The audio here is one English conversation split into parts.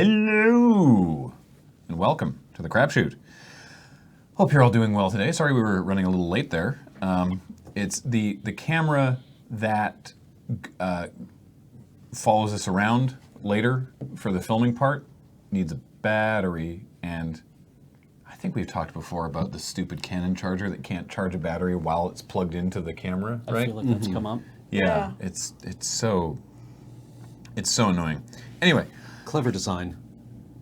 Hello, and welcome to the Crapshoot. Hope you're all doing well today. Sorry we were running a little late there. It's the camera that follows us around later for the filming part needs a battery, and I think we've talked before about the stupid Canon charger that can't charge a battery while it's plugged into the camera, right? I feel like that's come up. Yeah. It's so annoying. Anyway. Clever design.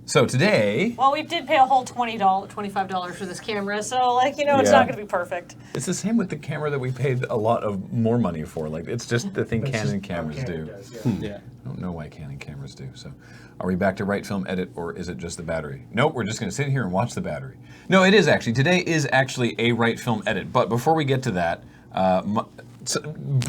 So today... Well, we did pay a whole $25 for this camera, so, it's not going to be perfect. It's the same with the camera that we paid a lot of more money for. Like, it's just the thing Canon cameras do. Does, I don't know why Canon cameras do. So, are we back to right film edit, or is it just the battery? Nope, we're just going to sit here and watch the battery. No, it is actually. Today is actually a right film edit. But before we get to that,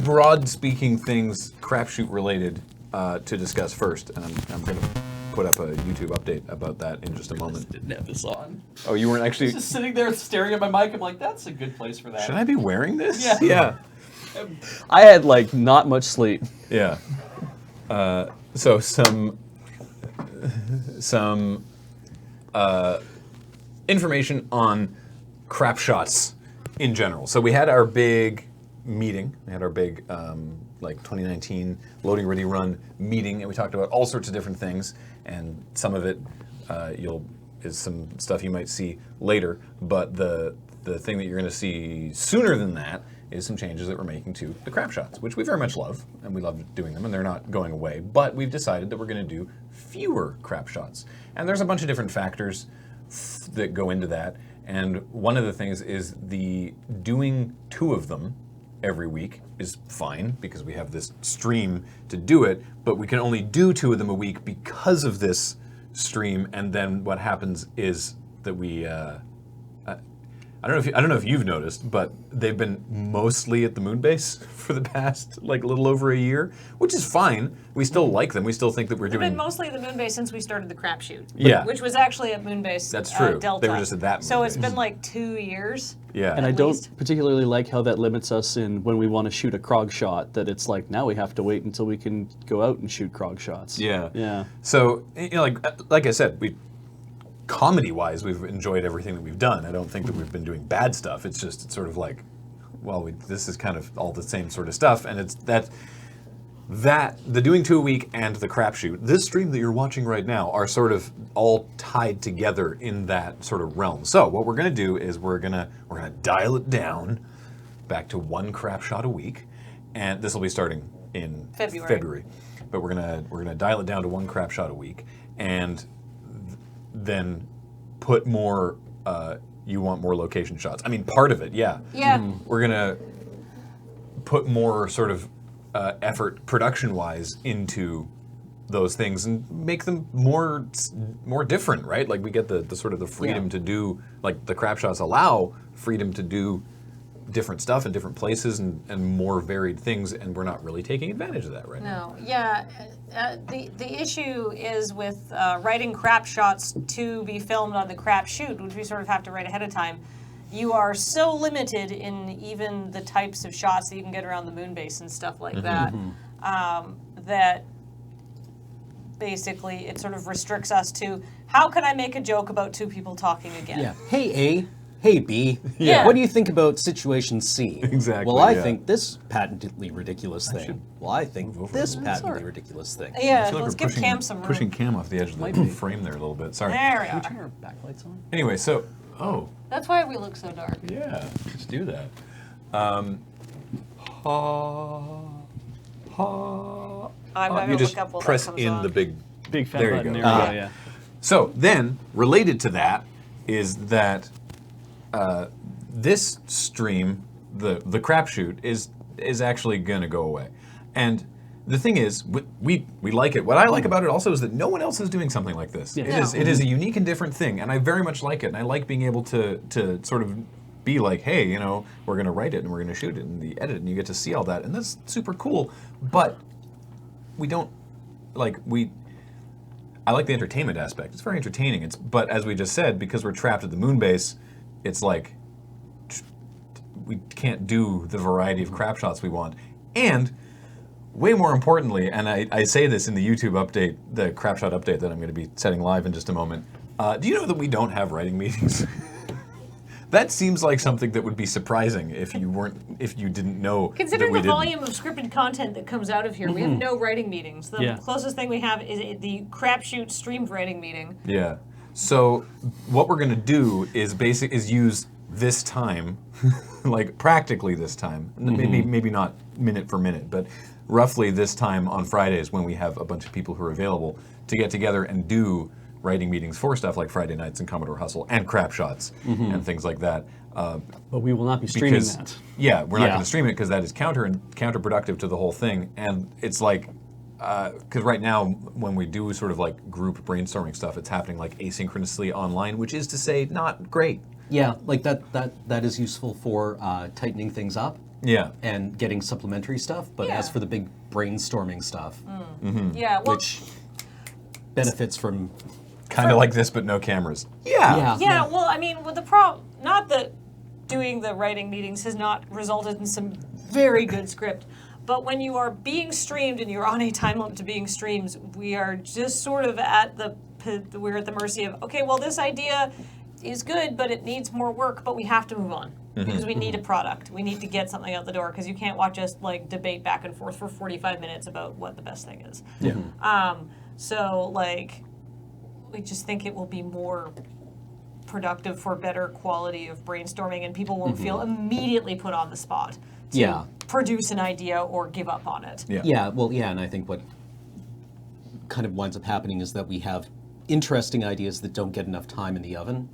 broad speaking things Crapshoot related to discuss first, and I'm going to put up a YouTube update about that in just a moment. Didn't have this on. Oh, you weren't actually... Just sitting there staring at my mic. I'm like, that's a good place for that. Should I be wearing this? Yeah. Yeah. I had not much sleep. Yeah. So some information on crap shots in general. So we had our big meeting. We had our big 2019 Loading Ready Run meeting, and we talked about all sorts of different things. And some of it is some stuff you might see later. But the thing that you're going to see sooner than that is some changes that we're making to the crap shots, which we very much love, and we love doing them, and they're not going away. But we've decided that we're going to do fewer crap shots. And there's a bunch of different factors that go into that. And one of the things is doing 2 of them every week is fine because we have this stream to do it, but we can only do 2 of them a week because of this stream. And then what happens is that we I don't know if you've noticed, but they've been mostly at the moon base for the past little over a year, which is fine. We still like them. We still think that we're They've doing... been mostly at the moon base since we started the Crapshoot. Yeah. Which was actually at moon base That's true. Delta. They were just at that moon So it's base. been 2 years. Yeah. And I At don't least. particularly like how that limits us in when we want to shoot a Krog shot, that it's now we have to wait until we can go out and shoot Krog shots. Yeah. Yeah. So, like I said, comedy-wise, we've enjoyed everything that we've done. I don't think that we've been doing bad stuff. It's sort of this is kind of all the same sort of stuff, and it's that the doing 2 a week and the Crapshoot, this stream that you're watching right now, are sort of all tied together in that sort of realm. So what we're going to do is we're gonna dial it down back to 1 crap shot a week, and this will be starting in February. But we're gonna dial it down to 1 crap shot a week, and then put more, you want more location shots. I mean, part of it, yeah. Yeah. We're going to put more sort of effort production-wise into those things and make them more different, right? We get the sort of the freedom to do, the crap shots allow freedom to do different stuff in different places and more varied things, and we're not really taking advantage of that right now. No, yeah. The issue is with writing crap shots to be filmed on the Crapshoot, which we sort of have to write ahead of time. You are so limited in even the types of shots that you can get around the moon base and stuff like that, that basically it sort of restricts us to, how can I make a joke about 2 people talking again? Yeah. Hey A, hey B. Yeah. What do you think about situation C? Exactly, Well, I yeah. think this patently ridiculous thing. Well, I think this patently ridiculous thing. Yeah, I feel like let's we're give pushing, Cam some room. pushing Cam off the edge of the frame there a little bit. Sorry. There we Can we are. turn our backlights on? Anyway, so That's why we look so dark. yeah, let's do that. I'm going You to just look up while press that comes in on. the big. Big fat There you button. go. There we go, yeah. So then, related to that, is that this stream, the Crapshoot, is actually going to go away. And the thing is, we like it. What I like about it also is that no one else is doing something like this. Yeah. It is a unique and different thing, and I very much like it. And I like being able to sort of be like, hey, we're going to write it and we're going to shoot it and the edit, and you get to see all that, and that's super cool. But we don't I like the entertainment aspect. It's very entertaining. But as we just said, because we're trapped at the moon base, it's we can't do the variety of crap shots we want. And way more importantly, and I say this in the YouTube update, the Crapshot update that I'm going to be setting live in just a moment, do you know that we don't have writing meetings? That seems like something that would be surprising if you didn't know. Considering that we the didn't. volume of scripted content that comes out of here, we have no writing meetings. The Yeah. closest thing we have is the Crapshoot streamed writing meeting. Yeah. So what we're going to do is use this time, like practically this time, maybe not minute for minute, but roughly this time on Fridays when we have a bunch of people who are available to get together and do writing meetings for stuff like Friday Nights and Commodore Hustle and Crapshots and things like that. But we will not be streaming that. Yeah, we're not Yeah. going to stream it because that is counterproductive to the whole thing. And it's like, because right now when we do sort of like group brainstorming stuff, it's happening like asynchronously online, which is to say not great. Yeah, like that is useful for tightening things up Yeah. and getting supplementary stuff. But as Yeah. for the big brainstorming stuff, Yeah, well, which benefits from Kind of like this, but no cameras. Yeah. yeah, well, I mean, with the problem, not that doing the writing meetings has not resulted in some very good script, but when you are being streamed and you're on a time limit to being streamed, we are just sort of we're at the mercy of, okay, well, this idea is good, but it needs more work, but we have to move on because we need a product. We need to get something out the door because you can't watch us like debate back and forth for 45 minutes about what the best thing is. Yeah. So like, we just think it will be more productive for better quality of brainstorming, and people won't feel immediately put on the spot to Yeah. produce an idea or give up on it. Yeah. Yeah, well, yeah, and I think what kind of winds up happening is that we have interesting ideas that don't get enough time in the oven.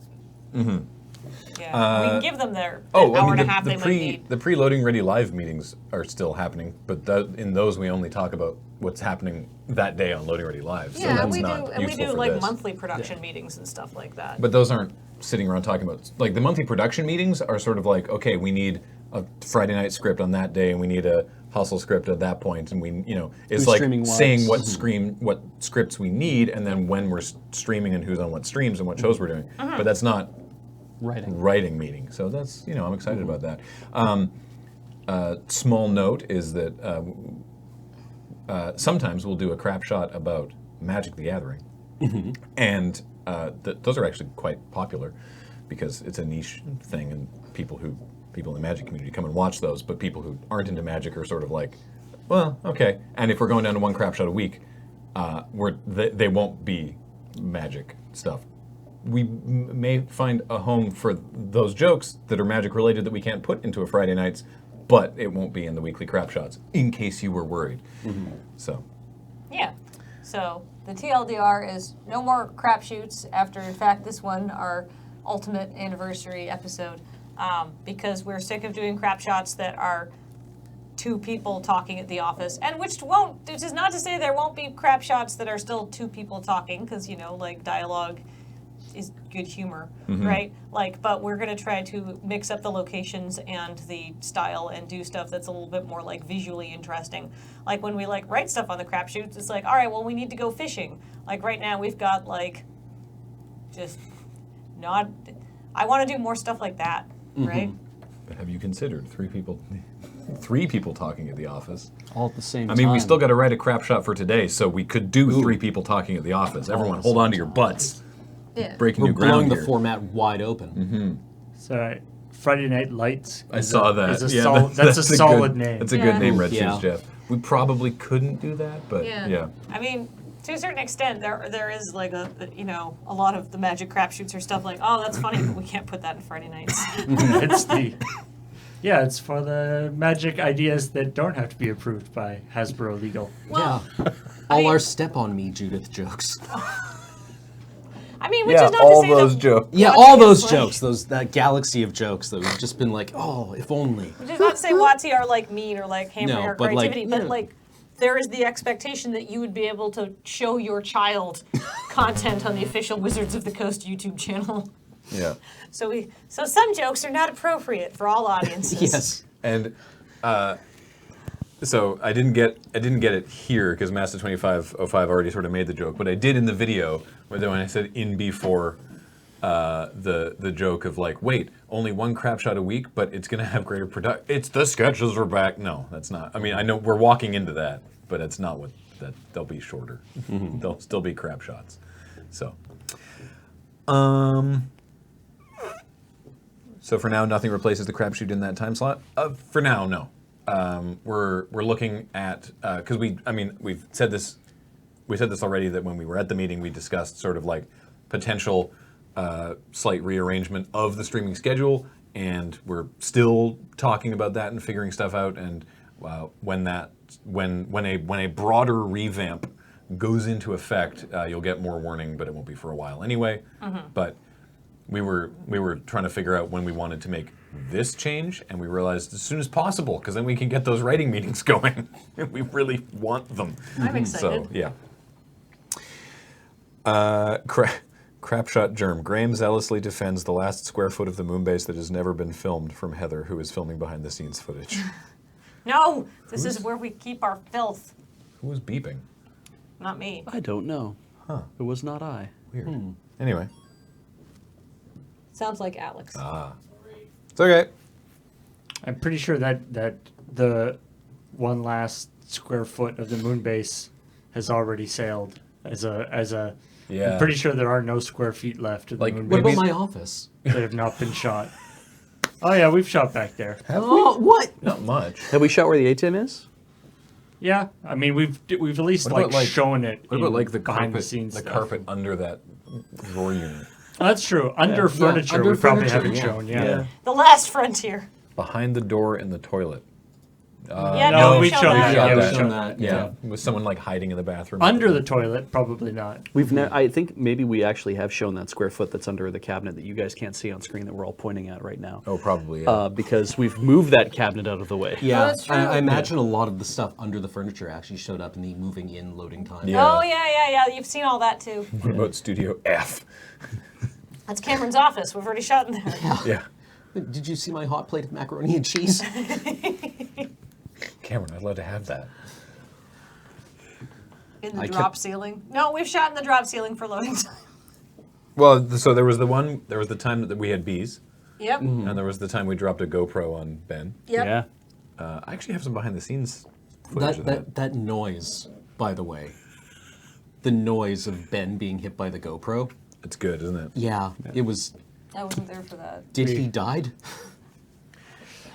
Yeah, we can give them their Oh, hour I mean, and a half they might need. the pre-loading ready live meetings are still happening, but in those we only talk about what's happening that day on Loading Ready Live. So Yeah, and that's we do, not and we useful do for like this. monthly production meetings and stuff like that. But those aren't sitting around talking about, like the monthly production meetings are sort of like, okay, we need a Friday night script on that day and we need a hustle script at that point, and it's like streaming saying wise. what scripts we need and then when we're streaming and who's on what streams and what shows we're doing. But that's not writing meeting. So that's, I'm excited about that. Small note is that sometimes we'll do a crap shot about Magic the Gathering. And those are actually quite popular because it's a niche thing, and people in the Magic community come and watch those, but people who aren't into Magic are sort of like, well, okay. And if we're going down to one crap shot a week, they won't be Magic stuff. We may find a home for those jokes that are Magic related that we can't put into a Friday nights, but it won't be in the weekly crap shots, in case you were worried. So. Yeah. So the TLDR is no more crap shoots after, in fact, this one, our ultimate anniversary episode, because we're sick of doing crap shots that are two people talking at the office, and which is not to say there won't be crap shots that are still two people talking, because, like dialogue is good humor, right? But we're going to try to mix up the locations and the style and do stuff that's a little bit more like visually interesting. Like when we write stuff on the crap shoots, it's like, all right, well, we need to go fishing. Like right now we've got I want to do more stuff like that, right? But have you considered three people talking at the office? All at the same I time. mean, we still got to write a crap shot for today, so we could do three people talking at the office. Everyone, hold on to your butts. Yeah. Breaking We're new ground blowing the here. format wide open. So Friday Night Lights. I saw that. Is a Yeah, that's a solid good, name. That's a Yeah. good name, Red Yeah. Shoes Jeff. We probably couldn't do that, but yeah. I mean, to a certain extent, there is a lot of the Magic crap shoots are stuff like, oh, that's funny, but we can't put that in Friday nights. It's for the Magic ideas that don't have to be approved by Hasbro Legal. Well, All our step on me Judith jokes. I mean, which is not to say that, jokes. Yeah, Watsy all is those like- jokes, that galaxy of jokes that we've just been like, oh, if only. which is not to say Watsy are mean or hampering No, our but, creativity, yeah. but there is the expectation that you would be able to show your child content on the official Wizards of the Coast YouTube channel. Yeah. So some jokes are not appropriate for all audiences. Yes. And so I didn't get it here because Master 2505 already sort of made the joke, but I did in the video when I said in before the joke of like, wait, only one crap shot a week, but it's going to have greater production. It's the sketches are back. No, that's not. I mean, I know we're walking into that, but it's not what that. They'll be shorter. They'll still be crap shots. So, so for now, nothing replaces the Crapshoot in that time slot. For now, no. We're looking at because we've said this. We said this already that when we were at the meeting, we discussed sort of like potential slight rearrangement of the streaming schedule, and we're still talking about that and figuring stuff out. And when a broader revamp goes into effect, you'll get more warning, but it won't be for a while anyway. But we were trying to figure out when we wanted to make this change, and we realized as soon as possible, because then we can get those writing meetings going. We really want them. I'm excited. So yeah. Crapshot Germ. Graham zealously defends the last square foot of the moon base that has never been filmed from Heather, who is filming behind the scenes footage. No, this is where we keep our filth. Who was beeping? Not me. I don't know. Huh. It was not I. Weird. Anyway. Sounds like Alex. It's okay. I'm pretty sure that the one last square foot of the moon base has already sailed as a. Yeah. I'm pretty sure there are no square feet left of the Like, moon What base about my office? that have not been shot. Oh yeah, we've shot back there. Oh, what? Not much. Have we shot where the A-10 is? Yeah, I mean we've at least What about, like, shown it. What about in like the behind carpet, the scenes the stuff. carpet under that drawer unit? Oh, that's true. Under furniture, under we probably furniture, haven't yeah. shown. Yeah. The last frontier. Behind the door in the toilet. Yeah, no, we we've shown that. shot Yeah, that. we've shown that. Yeah. Was someone like hiding in the bathroom? Under the toilet, probably not. I think maybe we actually have shown that square foot that's under the cabinet that you guys can't see on screen that we're all pointing at right now. Oh, probably. Yeah. Because we've moved that cabinet out of the way. Yeah, that's true. I imagine a lot of the stuff under the furniture actually showed up in the moving in loading time. Yeah. Oh, yeah. You've seen all that, too. What about Studio F? That's Cameron's office. We've already shot in there. Yeah. Did you see my hot plate of macaroni and cheese? Cameron, I'd love to have that. In the I drop kept- ceiling. No, we've shot in the drop ceiling for loading time. Well, so there was the time that we had bees, Yep. and there was the time we dropped a GoPro on Ben. Yep. Yeah. I actually have some behind the scenes footage of that. That noise, by the way, the noise of Ben being hit by the GoPro. It's good, isn't it? Yeah, it was. I wasn't there for that. Did he died?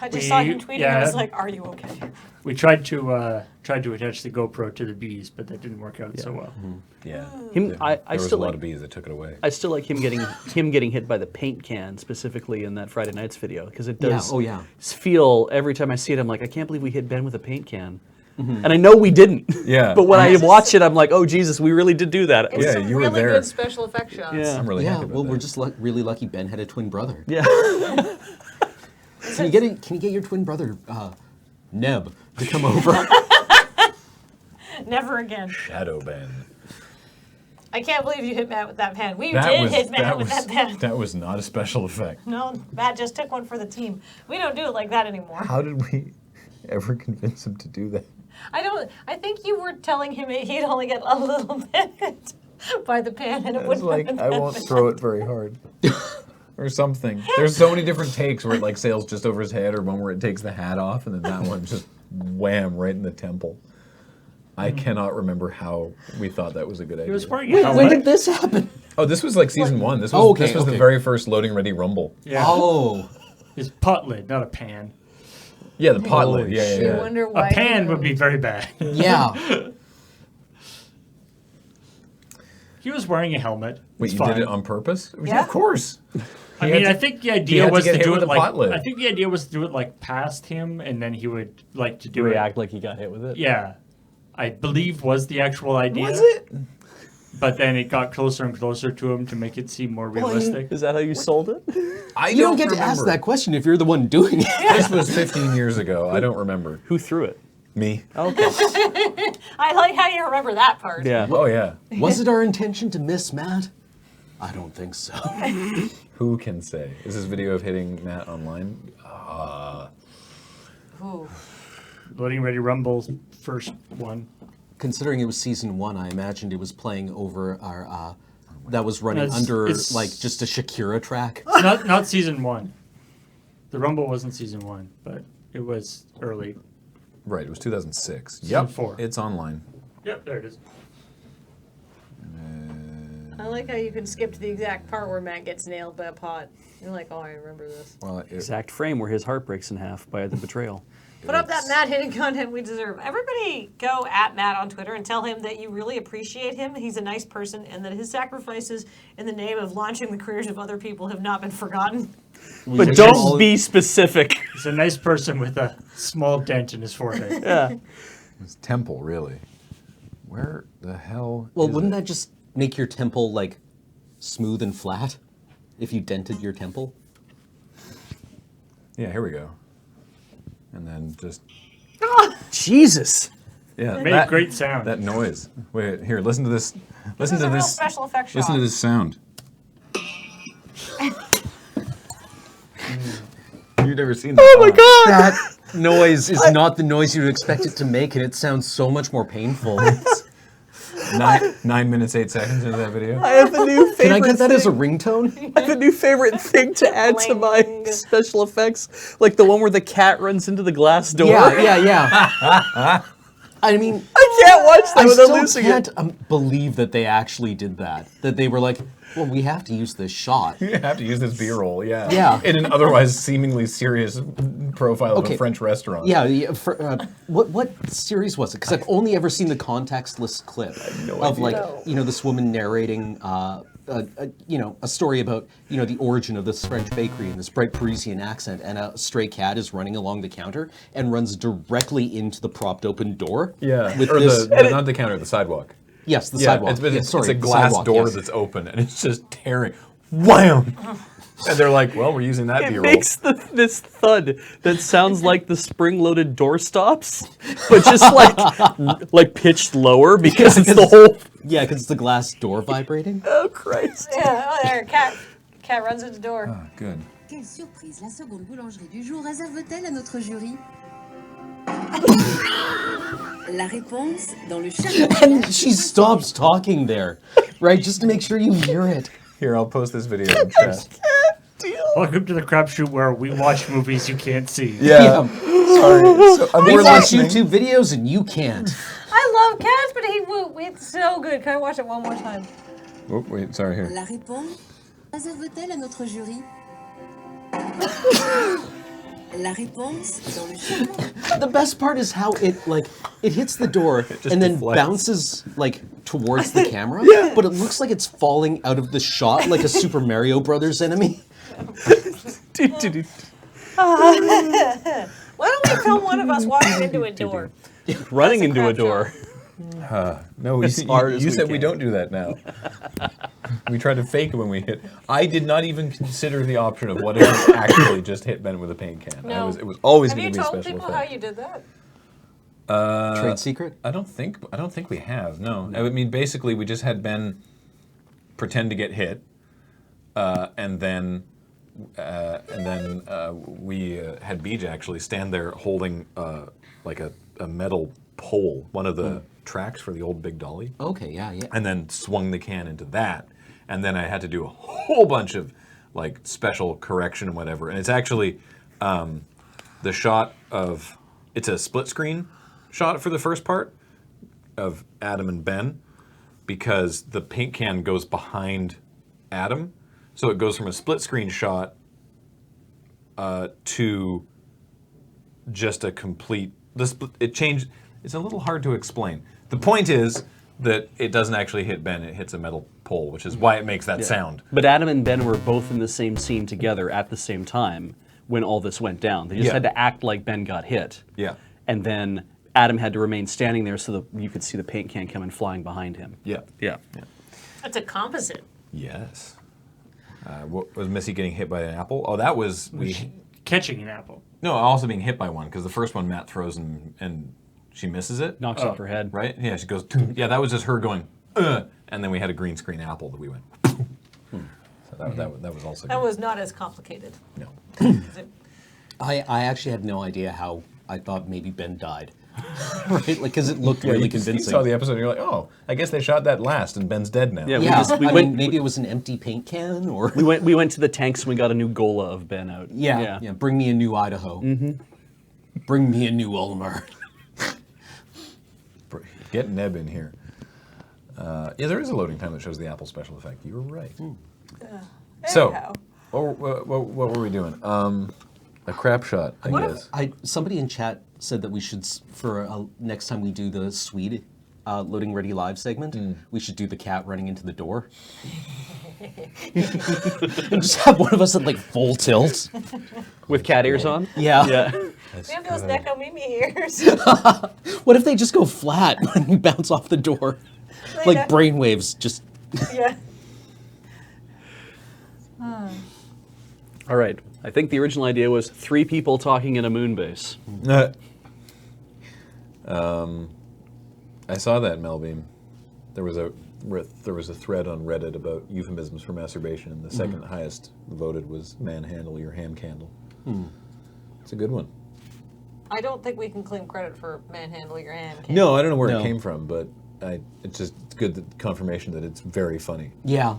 I just saw him tweeting. I yeah. was like, "Are you okay?" We tried to attach the GoPro to the bees, but that didn't work out so well. Yeah. I There was a still lot like of bees that took it away. I still like him getting hit by the paint can specifically in that Friday Nights video because it does Yeah. Oh yeah. feel every time I see it I'm like I can't believe we hit Ben with a paint can. And I know we didn't. Yeah. But when I It's just- watch it I'm like, "Oh Jesus, we really did do that." It's Yeah, some you were really there. good special effect shots. Yeah. I'm really Yeah. happy about Well, that. we're just really lucky. Ben had a twin brother. Yeah. Can you get your twin brother, Neb, to come over? Never again. Shadow Ben. I can't believe you hit Matt with that pen. We That did was hit Matt that with was that pen. that was not a special effect. No, Matt just took one for the team. We don't do it like that anymore. How did we ever convince him to do that? I think you were telling him he'd only get a little bit by the pan, and it It was wouldn't like, have been I that won't bad. throw it very hard. Or something. There's so many different takes where it like sails just over his head, or one where it takes the hat off, and then that one just wham right in the temple. I cannot remember how we thought that was a good idea. He was wearing a When helmet. did this happen? Oh, this was like season one. This was Oh, okay, this was the okay. very first Loading Ready Rumble. Yeah. Oh, His pot lid, not a pan. Yeah, the pot Holy lid. Yeah, You yeah, yeah. wonder why. A pan would be very bad. yeah. He was wearing a helmet. Wait, It's you fine. did it on purpose? Yeah. Of course. I He mean, had I to- think the he idea had to was get to hit do with it a like. pot lid. I think the idea was to do it like past him, and then he would like to do React it. like he got hit with it. Yeah, I believe was the actual idea. Was it? But then it got closer and closer to him to make it seem more realistic. Is that how you sold it? I You don't get to ask that question if you're the one doing it. This was 15 years ago. I don't remember. Who threw it? Me? Okay. I like how you remember that part. Yeah. Oh, yeah. Was it our intention to miss Matt? I don't think so. Who can say? Is this video of hitting Matt online? Ooh. Loading Ready Rumble's first one. Considering it was season one, I imagined it was playing over our that was running It's- under it's- like just a Shakira track? Not season 1. The Rumble wasn't season 1, but it was early. Right, it was 2006. Season Yep, 4. it's online. Yep, there it is. I like how you can skip to the exact part where Matt gets nailed by a pot. You're like, oh, I remember this. Well, Exact frame where his heart breaks in half by the betrayal. Put up that Matt hitting content we deserve. Everybody go at Matt on Twitter and tell him that you really appreciate him. He's a nice person and that his sacrifices in the name of launching the careers of other people have not been forgotten. But don't be specific. He's a nice person with a small dent in his forehead. Yeah. it's temple, really. Where the hell? Well, is wouldn't it? that just make your temple like smooth and flat if you dented your temple? Yeah, here we go. And then just Jesus. yeah, It made great sound. That noise. Wait, here, listen to this. Listen This is to a real this. special effects Listen shot. to this sound. You've never seen that. Oh my God. That noise is not the noise you'd expect it to make, and it sounds so much more painful. 9 minutes, 8 seconds into that video. I have a new favorite Can I get that as a thing. ringtone? I have a new favorite thing to add to my Bling. special effects, like the one where the cat runs into the glass door. Yeah. I mean, I can't watch that I without still losing can't it. believe that they actually did that. That they were like, well, we have to use this shot. You have to use this B-roll, yeah. Yeah. In an otherwise seemingly serious profile of Okay. a French restaurant. Yeah, what series was it? Because I've only ever seen the contextless clip of like this woman narrating a story about the origin of this French bakery in this bright Parisian accent, and a stray cat is running along the counter and runs directly into the propped open door. Yeah. with Or this. not the counter, the sidewalk. Yes, the Yeah, sidewalk. it's, Yeah, it's sorry, a the glass sidewalk, door yes. that's open, and it's just tearing. Wham! And they're like, well, we're using that It B-roll. makes this thud that sounds like the spring-loaded door stops, but just like pitched lower because it's the whole. Yeah, because it's the glass door vibrating. Oh Christ! Yeah, oh, there, cat runs into the door. Oh, good. Quelle surprise, la seconde boulangerie du jour réserve-t-elle à notre jury? La réponse dans le château. And she stops talking there, right? Just to make sure you hear it. Here, I'll post this video in chat. Welcome to the Crapshoot, where we watch movies you can't see. Yeah. Sorry. So, We we're watch listening. YouTube videos and you can't. I love cats, but it's so good. Can I watch it one more time? Oh, wait, sorry, here. La réponse réserve-t-elle à notre jury? La réponse dans le château. The best part is how it hits the door and then deflects. bounces towards the camera, but it looks like it's falling out of the shot like a Super Mario Brothers enemy. Why don't we film one of us walking into a door? Running That's a into a crap door. No, As hard as you we said we can. don't do that now. We try to fake it when we hit. I did not even consider the option of what if we actually just hit Ben with a paint can. No. It was always Have going you to be a told special people how effect. you did that? Trade secret? I don't think we have. No. I mean, basically, we just had Ben pretend to get hit, and then we had Beej actually stand there holding like a metal pole, one of the tracks for the old Big Dolly, Okay, yeah. and then swung the can into that, and then I had to do a whole bunch of like special correction and whatever. And it's actually the shot of it's a split screen shot for the first part of Adam and Ben, because the paint can goes behind Adam, so it goes from a split screen shot to just a complete. It changed. It's a little hard to explain. The point is that it doesn't actually hit Ben; it hits a metal pole, which is why it makes that sound. But Adam and Ben were both in the same scene together at the same time when all this went down. They just Yeah. had to act like Ben got hit. Yeah. And then Adam had to remain standing there so that you could see the paint can coming flying behind him. Yeah. Yeah. That's a composite. Yes. What was Missy getting hit by an apple? Oh, that was Catching an apple. No, also being hit by one, because the first one Matt throws and she misses it. Knocks off her head. Right? Yeah, she goes. Yeah, that was just her going. And then we had a green screen apple that we went. So that was also. That good. was not as complicated. No. I actually had no idea how I thought maybe Ben died. Right, like because it looked Yeah, really you convincing. saw the episode and you're like, oh, I guess they shot that last and Ben's dead now. Yeah, Yeah, we I went- mean, maybe it was an empty paint can, or We went to the tanks and we got a new Gola of Ben out. yeah. Bring me a new Idaho. Bring me a new Ulmer. Get Neb in here. Yeah, there is a loading time that shows the Apple special effect. You were right. So, Anyhow. what were we doing? A crap shot, I guess. Somebody in chat said that we should, for next time we do the Swede loading ready live segment, we should do the cat running into the door. And just have one of us at like full tilt. With cat ears on? Yeah. Yeah. We have those Neko Mimi ears. What if they just go flat when you bounce off the door? Like Yeah. brainwaves just. Yeah. All right. I think the original idea was 3 people talking in a moon base. I saw that, Melbeam. There was a thread on Reddit about euphemisms for masturbation, and the second highest voted was manhandle your ham candle. It's a good one. I don't think we can claim credit for manhandling your hand. No, I don't know where No. it came from, but it's good confirmation that it's very funny. Yeah.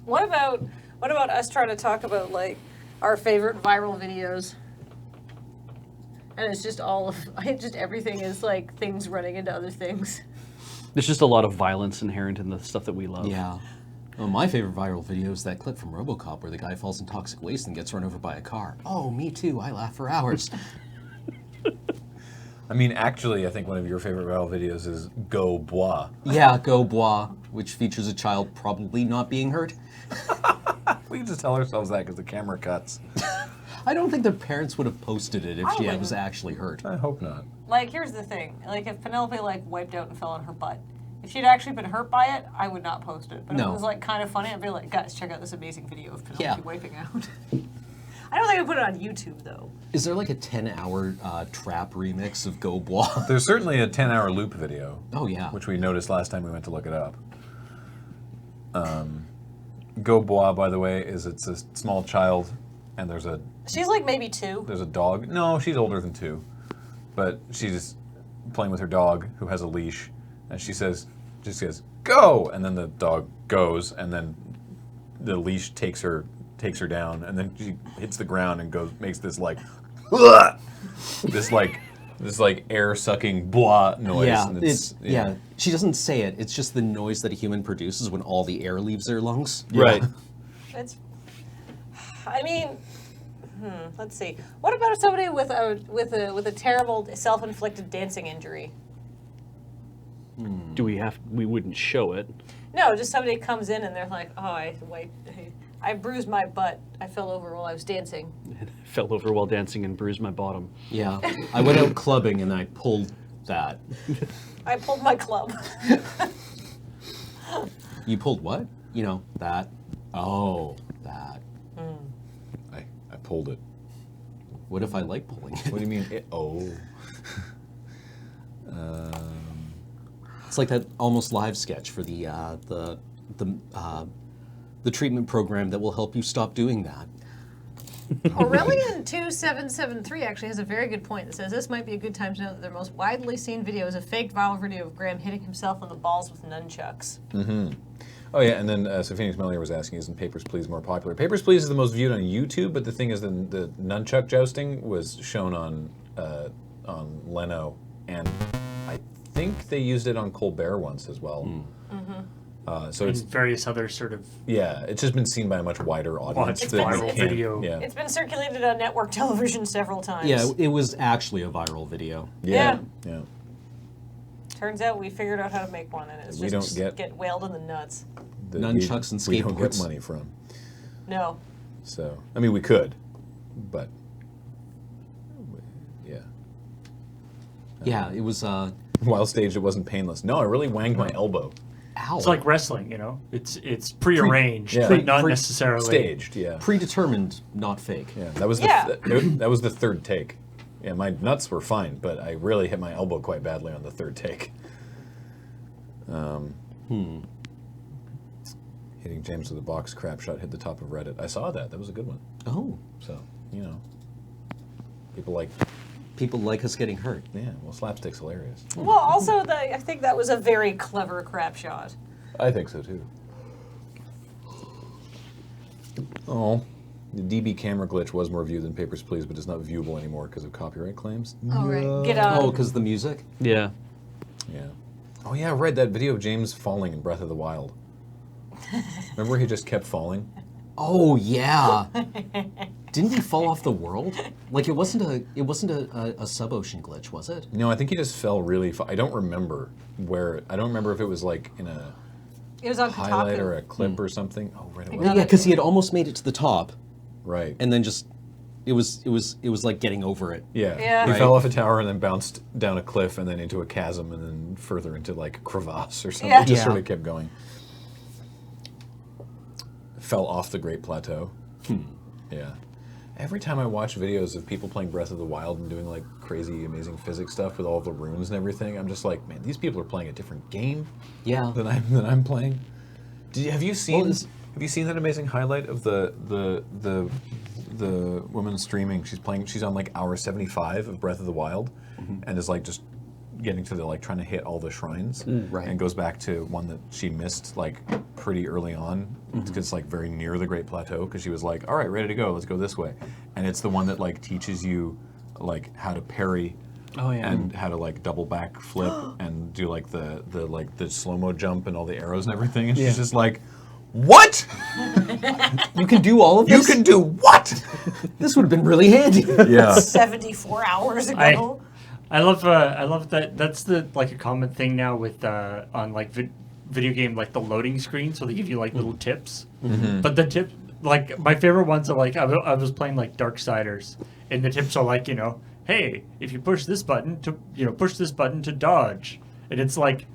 What about us trying to talk about like our favorite viral videos? And it's just everything is like things running into other things. There's just a lot of violence inherent in the stuff that we love. Yeah. Well, my favorite viral video is that clip from RoboCop where the guy falls in toxic waste and gets run over by a car. Oh, me too. I laugh for hours. I mean, actually, I think one of your favorite viral videos is Go Bois. Yeah, Go Bois, which features a child probably not being hurt. We can just tell ourselves that because the camera cuts. I don't think the parents would have posted it if she wouldn't. was actually hurt. I hope not. Like, here's the thing. Like, if Penelope, like, wiped out and fell on her butt, if she'd actually been hurt by it, I would not post it. But if No. it was, like, kind of funny, I'd be like, guys, check out this amazing video of Penelope Yeah. wiping out. I don't think I'd put it on YouTube, though. Is there like a 10-hour trap remix of Go Bois? There's certainly a 10-hour loop video. Oh, yeah. Which we noticed last time we went to look it up. Go Bois, by the way, it's a small child, and there's a She's, like, maybe 2. There's a dog. No, she's older than 2. But she's playing with her dog who has a leash. And she says, go! And then the dog goes, and then the leash takes her down, and then she hits the ground and makes this like, this air-sucking blah noise. Yeah, and yeah. She doesn't say it. It's just the noise that a human produces when all the air leaves their lungs. Right. It's, I mean, let's see. What about somebody with a terrible self-inflicted dancing injury? We wouldn't show it. No, just somebody comes in and they're like, oh, I bruised my butt. I fell over while I was dancing. Fell over while dancing and bruised my bottom. Yeah. I went out clubbing and I pulled that. I pulled my club. You pulled what? You know, that. Oh, that. I pulled it. What if I like pulling it? What do you mean? Oh. It's like that almost live sketch for the treatment program that will help you stop doing that. Aurelian2773 actually has a very good point that says this might be a good time to know that their most widely seen video is a faked viral video of Graham hitting himself on the balls with nunchucks. Oh yeah, and then so Phoenix Melior was asking, isn't Papers, Please more popular? Papers, Please is the most viewed on YouTube, but the thing is the nunchuck jousting was shown on Leno, and I think they used it on Colbert once as well. So it's And various other sort of it's just been seen by a much wider audience. It's than viral you can- video. Yeah. It's been circulated on network television several times. Yeah, it was actually a viral video. Yeah. Turns out we figured out how to make one, and it's We just don't get whaled in the nuts. That Nunchucks and we don't get skateboards. money from. No. So I mean, we could, but yeah. Yeah, it was. While staged, it wasn't painless. No, I really wanged my elbow. Ow. it's like wrestling, you know. It's prearranged, yeah. but not Pre- necessarily Staged, yeah. predetermined, not fake. Yeah, that was Yeah. that was the third take. Yeah, my nuts were fine, but I really hit my elbow quite badly on the third take. Hitting James with a box crap shot hit the top of Reddit. I saw that. That was a good one. Oh, So, you know, People like us getting hurt. Yeah, well, slapstick's hilarious. Well, also, I think that was a very clever crap shot. I think so too. Oh, the DB camera glitch was more viewed than Papers, Please, but it's not viewable anymore because of copyright claims. Oh, right. Get Oh, because the music? Yeah. Yeah. Oh yeah, right. That video of James falling in Breath of the Wild. Remember, he just kept falling. Oh yeah. Didn't he fall off the world? Like it wasn't a sub-ocean glitch, was it? No, I think he just fell really far. I don't remember where. I don't remember if it was like in a It was on highlight Kotaku. or a clip or something. Oh, right. It I was. got Yeah, because he had almost made it to the top, Right. and then just it was like getting over it. Yeah. Yeah. He Right. fell off a tower and then bounced down a cliff and then into a chasm and then further into like a crevasse or something. Yeah. Just Yeah. sort of kept going. Fell off the Great Plateau. Yeah. Every time I watch videos of people playing Breath of the Wild and doing like crazy, amazing physics stuff with all the runes and everything, I'm just like, man, these people are playing a different game Yeah. than I'm playing. Have you seen Well, it's- have you seen that amazing highlight of the woman streaming? She's on like hour 75 of Breath of the Wild, and is like just getting to the like trying to hit all the shrines, right. and goes back to one that she missed like pretty early on because it's like very near the Great Plateau because she was like, all right, ready to go, let's go this way, and it's the one that like teaches you like how to parry. Oh, yeah. And how to like double back flip and do like the slow-mo jump and all the arrows and everything. And she's just like, what? You can do all of You this? can do what? This would have been really handy. Yeah. 74 hours ago. I love that. That's the like a common thing now with on like video game like the loading screen. So they give you like little tips. But the tip, like my favorite ones are like I was playing like Darksiders, and the tips are like hey, if you push this button to dodge, and it's like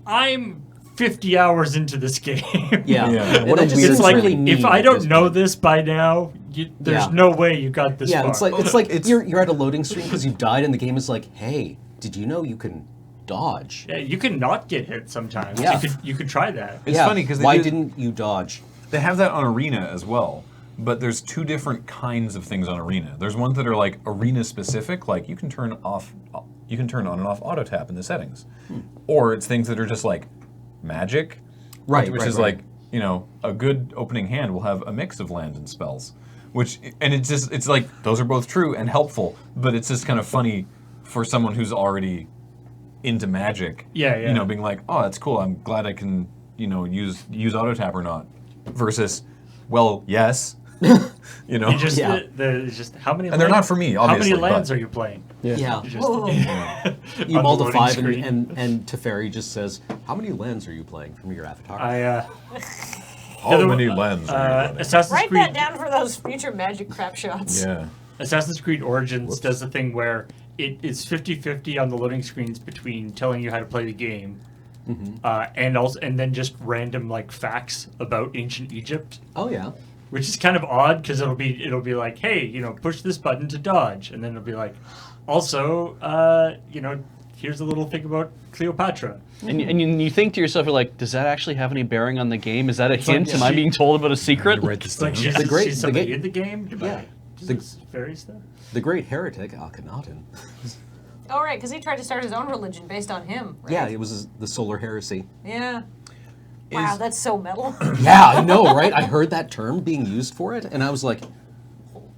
I'm 50 hours into this game. Yeah. Yeah. And What a that just weird- seems It's like really mean if I at don't this know point. this by now, there's Yeah. no way you got this Yeah, far. it's like you're at a loading screen because you died, and the game is like, hey, did you know you can dodge? Yeah, you can not get hit sometimes. Yeah. You could try that. It's Yeah, funny because why didn't you dodge? they have that on Arena as well. But there's two different kinds of things on Arena. There's ones that are like Arena specific, like you can turn on and off auto tap in the settings, or it's things that are just like magic, Right, Which right, is right. like a good opening hand will have a mix of lands and spells, it's like those are both true and helpful, but it's just kind of funny for someone who's already into magic. Yeah. Being like, oh, that's cool. I'm glad I can use auto tap or not, versus, well, yes. You just Yeah. it's just how many And they're not for me, obviously, How many lands but- are you playing? Yeah. You just, Whoa. You on mull the to loading 5, screen. and Teferi just says, how many lands are you playing from your avatar? How many lands are you running? Assassin's Write Creed that down for those future magic crap shots. Yeah. Assassin's Creed Origins does the thing where it's 50-50 on the loading screens between telling you how to play the game and then just random like facts about ancient Egypt, Oh yeah. which is kind of odd because it'll be like, hey, push this button to dodge, and then it'll be like, also, here's a little thing about Cleopatra. And you think to yourself, you're like, does that actually have any bearing on the game? Is that a hint? like Am I she- being told about a secret? Write this It's like down. she's, The great- she's the somebody ga- in the game. Yeah. Does fairy stuff. The great heretic Akhenaten. Oh, right, because he tried to start his own religion based on him. Right? Yeah, it was the solar heresy. Yeah. Wow, that's so metal. Yeah, I know, right? I heard that term being used for it, and I was like,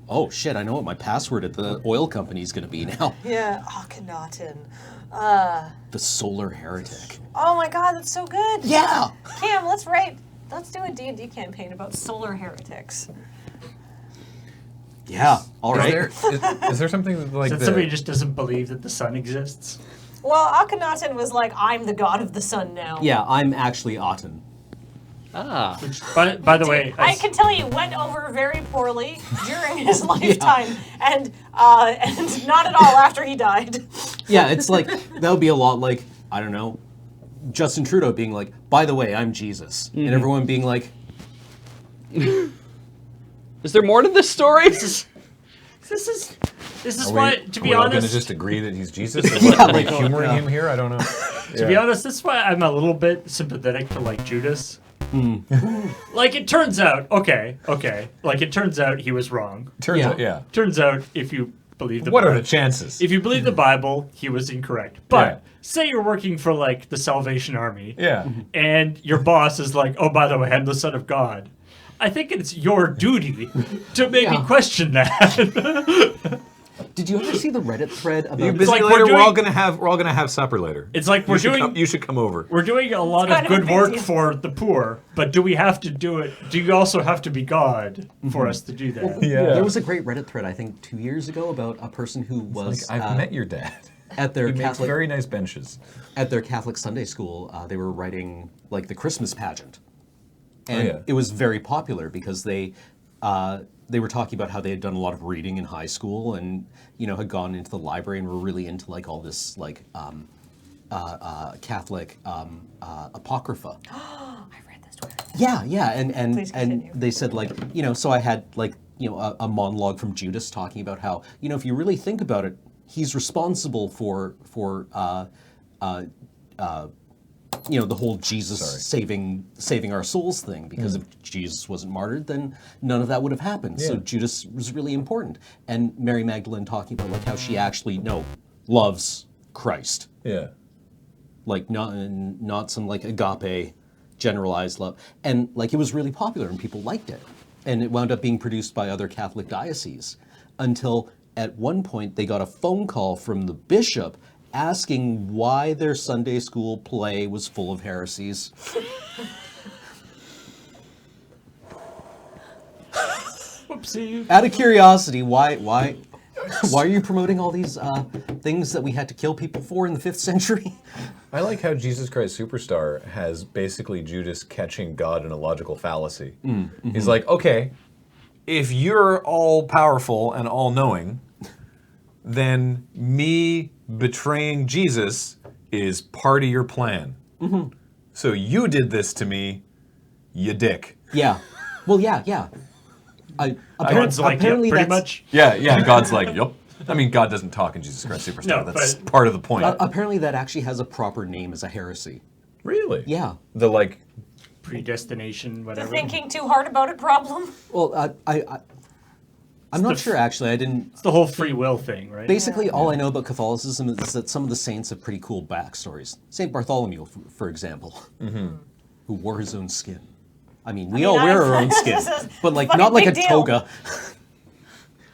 oh shit, I know what my password at the oil company is going to be now. Yeah, Akhenaten. The solar heretic. Oh my god, that's so good. Yeah! Cam, let's do a D&D campaign about solar heretics. Yeah, all right. Is there something like That somebody just doesn't believe that the sun exists. Well, Akhenaten was like, I'm the god of the sun now. Yeah, I'm actually Aten. Ah. Which, by the way, I can tell you went over very poorly during his lifetime, and not at all after he died. Yeah, it's like, that would be a lot like, I don't know, Justin Trudeau being like, by the way, I'm Jesus. And everyone being like, Is there more to this story? This is Are why, we, to are be we all going to honest, just agree that he's Jesus? Or Yeah, are we like, humoring yeah. him here? I don't know. to be honest, this is why I'm a little bit sympathetic to like Judas. Like it turns out, okay, like it turns out he was wrong. Turns Yeah. out, yeah. Turns out if you believe the What Bible. are the chances? If you believe the Bible, he was incorrect. But Yeah. say you're working for like the Salvation Army, Yeah. and your boss is like, "Oh, by the way, I'm the Son of God." I think it's your duty to maybe Yeah. question that. Did you ever see the Reddit thread about? You busy like later? we're We're all doing- gonna have supper later. It's like you we're should doing. Come, you should come over. We're doing a lot of kind of a good big work deal. for the poor, but do we have to do it? Do you also have to be God for us to do that? Yeah. There was a great Reddit thread, I think, 2 years ago about a person who was Like, I've met your dad. at their He makes Catholic very nice benches. at their Catholic Sunday school. They were writing like the Christmas pageant, and yeah. it was very popular because they were talking about how they had done a lot of reading in high school, and had gone into the library and were really into like all this like Catholic apocrypha. I've read this Twitter. Yeah, yeah, and Please and continue. they said like so I had like a monologue from Judas talking about how if you really think about it, he's responsible for the whole Jesus saving our souls thing, because if Jesus wasn't martyred, then none of that would have happened. So Yeah. Judas was really important, and Mary Magdalene talking about like how she actually loves Christ. Yeah. Like not some like agape generalized love, and like it was really popular and people liked it, and it wound up being produced by other Catholic dioceses until at one point they got a phone call from the bishop asking why their Sunday school play was full of heresies. Whoopsie. Out of curiosity, why are you promoting all these things that we had to kill people for in the 5th century? I like how Jesus Christ Superstar has basically Judas catching God in a logical fallacy. He's like, okay, if you're all powerful and all knowing, then me betraying Jesus is part of your plan. So you did this to me, you dick. Yeah. Well, yeah. God's like, yeah, apparently pretty that's- much. Yeah, God's like, yup. I mean, God doesn't talk in Jesus Christ Superstar. No, That's but- part of the point. Apparently that actually has a proper name as a heresy. Really? Yeah. The like, Predestination, The whatever. thinking too hard about it problem. Well, I'm not sure actually. I didn't. It's the whole free will thing, right? Basically, all I know about Catholicism is that some of the saints have pretty cool backstories. Saint Bartholomew, for example, who wore his own skin. I mean, we all wear our own skin, This is but like fucking not like a big deal. toga.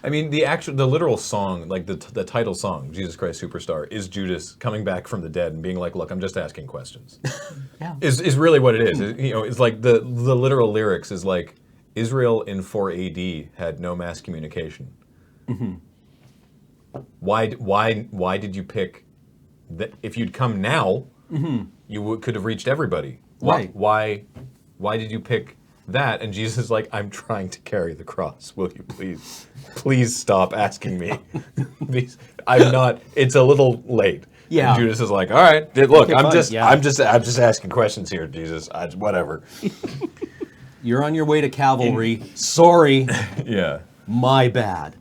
I mean, the literal song, like the title song, Jesus Christ Superstar, is Judas coming back from the dead and being like, look, I'm just asking questions. Yeah. Is really what it is. It's like the literal lyrics is like, Israel in 4 AD had no mass communication. Why did you pick that? If you'd come now, you could have reached everybody. Right. Why did you pick that? And Jesus is like, I'm trying to carry the cross. Will you please stop asking me? I'm not. It's a little late. Yeah. And Judas is like, all right, look, Okay, I'm fine, just yeah. I'm just asking questions here, Jesus. Whatever. You're on your way to cavalry. Sorry, Yeah. my bad.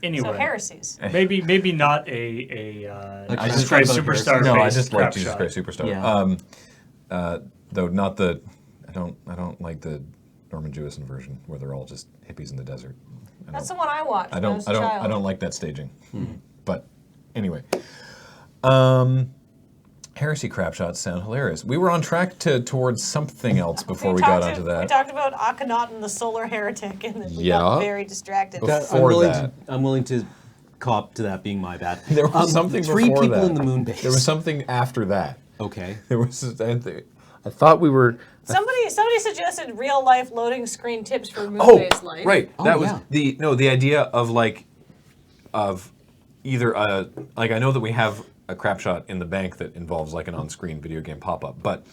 Anyway, So heresies. maybe not a I Jesus just Christ thought about Superstar. No, I based just like crap Jesus shot. Christ Superstar. Yeah. Though not the, I don't like the Norman Jewison version where they're all just hippies in the desert. That's the one I watched I when I was don't a I don't child. I don't like that staging. But anyway, heresy crap shots sound hilarious. We were on track towards something else before we got onto We that. talked about Akhenaten, the solar heretic, and then we Yeah. got very distracted. Before I'm willing to cop to that being my bad. There was something 3 before people that. in the moon base. There was something after that. Okay. There was. I thought we were. Somebody suggested real life loading screen tips for Oh, moon-based life. right. Oh, That was yeah. the idea of like, of either a, like I know that we have a crap shot in the bank that involves like an on-screen video game pop-up, but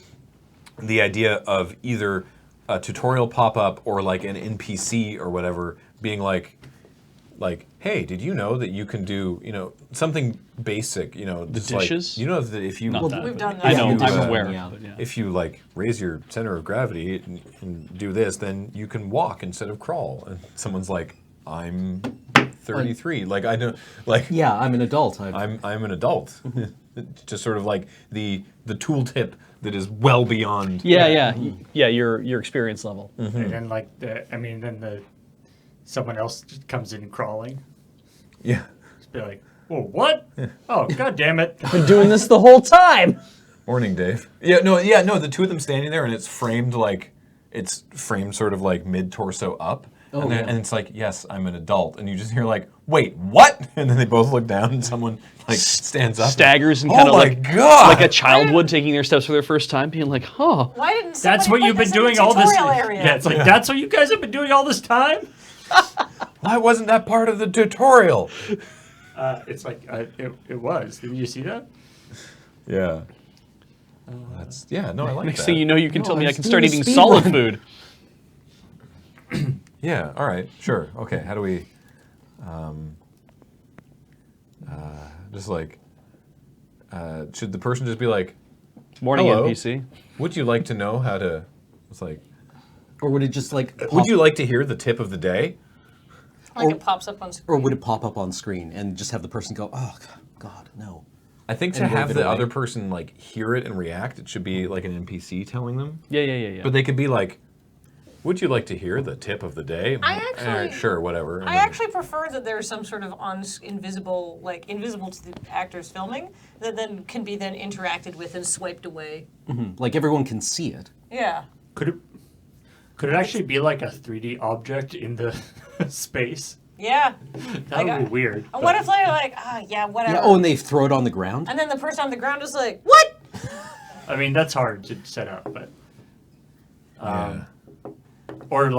the idea of either a tutorial pop-up or like an NPC or whatever being like, hey, did you know that you can do, something basic, just dishes? Like, that if you Not that, We've but done that. I know, If you, I'm aware. yeah. But yeah. if you like raise your center of gravity and do this, then you can walk instead of crawl. And someone's like, I'm 33. Like I don't like. Yeah, I'm an adult. I'm an adult. Just sort of like the tooltip that is well beyond. Yeah. Your experience level. And then someone else just comes in crawling. Yeah. Just be like, "Whoa, what? Oh, god damn it!" Been doing this the whole time. Morning, Dave. No. The two of them standing there, and it's framed sort of like mid torso up, and it's like, yes, I'm an adult, and you just hear like, wait, what? And then they both look down, and someone like stands up, Staggers and kind of like God! like a child would taking their steps for their first time, being like, "Huh." Why didn't That's what somebody you've put been this in doing the all this. tutorial area? Yeah, it's like that's what you guys have been doing all this time. Why wasn't that part of the tutorial? It's like it was. Didn't you see that? Yeah. I like Next that. thing you know, you can tell me I I'm can just start doing a eating speed solid run. food. Yeah, all right, sure. Okay, how do we just like should the person just be like, Morning, Hello. NPC. would you like to know how to it's like Or would it just like would you like to hear the tip of the day? Like it pops up on screen. or would it pop up on screen and just have the person go, "Oh God, no." I think to And have wave it the away. other person like hear it and react, it should be like an NPC telling them. Yeah. But they could be like, would you like to hear the tip of the day? I actually- sure, whatever. And I then- actually prefer that there's some sort of invisible to the actors filming that then can be then interacted with and swiped away. Like everyone can see it. Yeah. Could it actually be like a 3D object in the space? Yeah. That would be weird. And what if they're like, whatever. Yeah. Oh, and they throw it on the ground. And then the person on the ground is like, what? I mean, that's hard to set up, but Yeah. or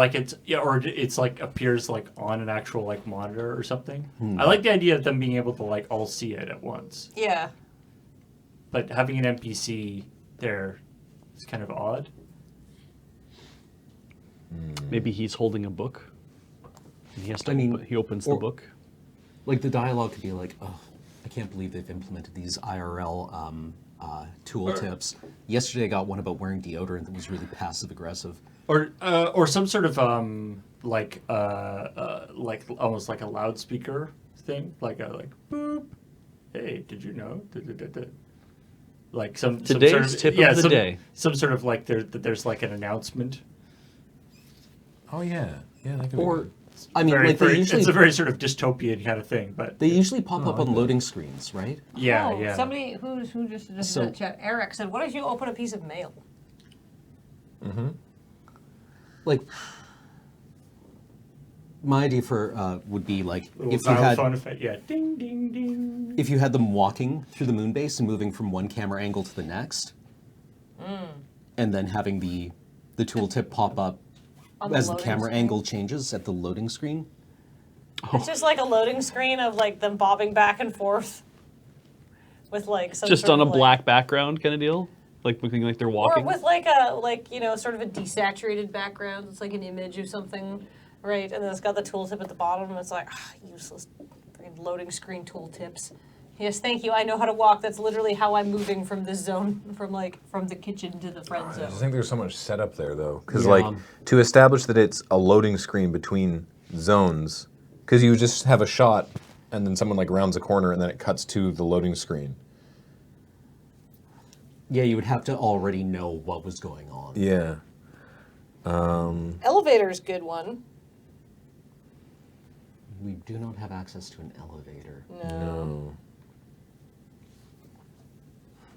it's like appears like on an actual like monitor or something. I like the idea of them being able to like all see it at once, Yeah. but having an NPC there is kind of odd. Maybe he's holding a book. And he has to. I mean, he opens the or- book. Like the dialogue could be like, "Oh, I can't believe they've implemented these IRL tooltips." Yesterday, I got one about wearing deodorant that was really passive aggressive. Or some sort of like almost like a loudspeaker thing, like boop. Hey, did you know? Like some Today's sort of, tip of the day. Some sort of like there's like an announcement. Oh yeah, that could Or, be. I mean, like they usually it's a very sort of dystopian kind of thing, but they usually pop up on loading screens, right? yeah, Oh, yeah. Somebody who just in So- the chat, Eric said, what if you open a piece of mail? Like, my idea for would be like Little if you had xylophone effect, yeah, ding ding ding. if you had them walking through the moon base and moving from one camera angle to the next, and then having the tooltip pop up On the as the loading camera screen? angle changes at the loading screen. It's just like a loading screen of like them bobbing back and forth with like some Just sort on a of, like- black background kind of deal, like looking like they're or walking. with like a sort of a desaturated background. It's like an image of something, right? And then it's got the tooltip at the bottom, and it's like useless freaking loading screen tooltips. Yes, thank you. I know how to walk. That's literally how I'm moving from this zone, from the kitchen to the friend I zone. just think there's so much setup there though, because Yeah. like to establish that it's a loading screen between zones, because you just have a shot and then someone like rounds a corner and then it cuts to the loading screen. Yeah, you would have to already know what was going on. Yeah. Elevator's a good one. We do not have access to an elevator. No.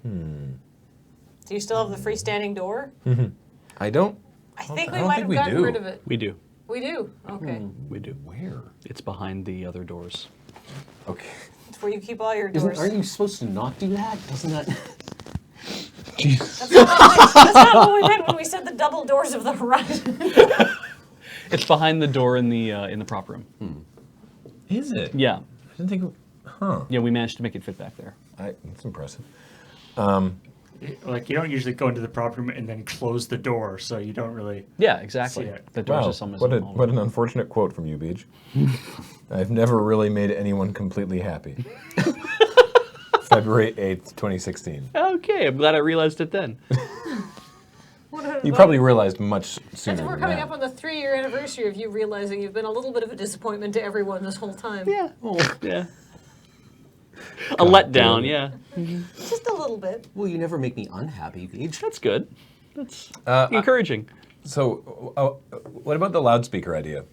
Do you still have the freestanding door? I don't. I think we don't might think have we gotten do. rid of it. We do. We do. Okay. We do. Where? It's behind the other doors. Okay. It's where you keep all your doors. Aren't you supposed to not do that? Doesn't that? That's not what we meant when we said the double doors of the horizon. It's behind the door in the prop room. Is it? Yeah. I didn't think. Huh. Yeah, we managed to make it fit back there. That's impressive. Like you don't usually go into the prop room and then close the door, so you don't really. Yeah, exactly. See it. The doors Wow. are some What an unfortunate quote from you, Beach. I've never really made anyone completely happy. February 8th, 2016. Okay, I'm glad I realized it then. You probably realized much sooner We're than coming that. up on the 3-year anniversary of you realizing you've been a little bit of a disappointment to everyone this whole time. Yeah. Yeah. A letdown, yeah. Just a little bit. Well, you never make me unhappy, Gage. That's good. That's Uh, encouraging. So, what about the loudspeaker idea?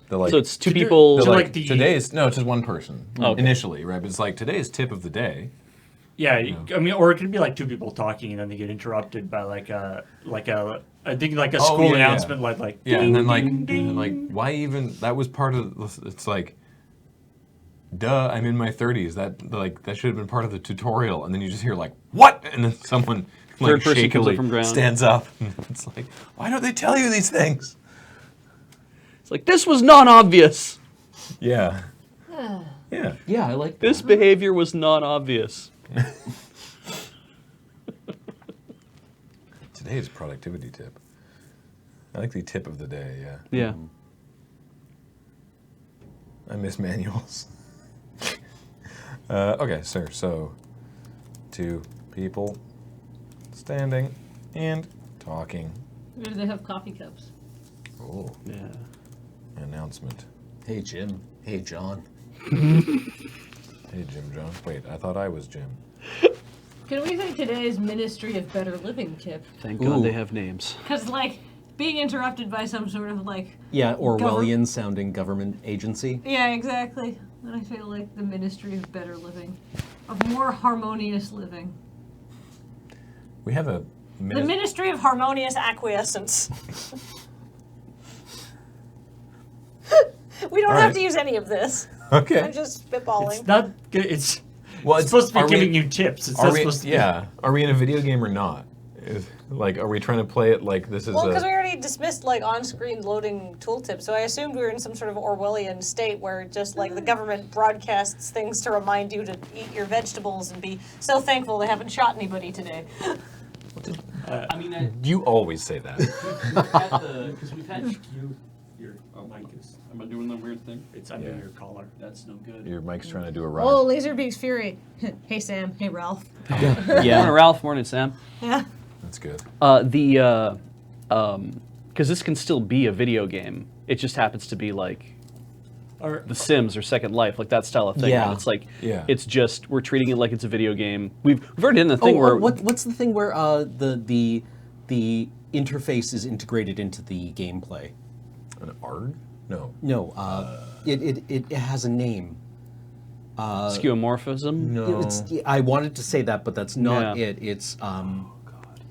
The, like, So it's two To do- people. the, to, like, like, the- today's no, it's just one person Okay. initially, right? But it's like today's tip of the day. Yeah, I mean, or it could be like two people talking and then they get interrupted by like a I think like a Oh, school yeah, yeah. announcement like Yeah, ding, and then like, ding, and ding. then, like, why even? That was part of. It's like, duh, I'm in my 30s. That should have been part of the tutorial. And then you just hear like, what? And then someone like Third person comes up shakily from ground. stands up. And it's like, why don't they tell you these things? It's like, this was non-obvious. Yeah. Yeah. Yeah, I like This behavior was non-obvious. Today's productivity tip. I like the tip of the day. Yeah. Yeah. I miss manuals. Okay, sir. So, two people standing and talking. Maybe they have coffee cups. Oh, Yeah. announcement. Hey, Jim. Hey, John. Hey, Jim John. Wait, I thought I was Jim. Can we say today's Ministry of Better Living tip? Thank God Ooh. they have names. Because, like, being interrupted by some sort of, like... Yeah, Orwellian sounding government agency. Yeah, exactly. And I feel like the Ministry of Better Living. Of more harmonious living. We have a The minute. Ministry of Harmonious Acquiescence. We don't All have right. to use any of this. Okay. I'm just spitballing. It's not good. It's Well, it's supposed to are be we- giving you tips. It's Are not we? supposed to Yeah. Are we in a video game or not? Like, are we trying to play it like this is Well, because we a? already dismissed like on-screen loading tooltips, so I assumed we were in some sort of Orwellian state where just like the government broadcasts things to remind you to eat your vegetables and be so thankful they haven't shot anybody today. I mean, You always say that. because we've had. Your mic is Am I doing the weird thing? it's under Yeah. your collar. That's no good. Your mic's trying to do a rhyme. Oh, Laserbeak's Fury. Hey Sam. Hey Ralph. Morning, Ralph. Morning, Sam. Yeah. That's good. Because this can still be a video game. It just happens to be like Or The Sims or Second Life, like that style of thing. Yeah. And it's like, Yeah. it's just we're treating it like it's a video game. We've already done the thing where what's the thing where the interface is integrated into the gameplay? An ARG? No. No, it has a name. skeuomorphism. No. I wanted to say that, but that's not Yeah. it. It's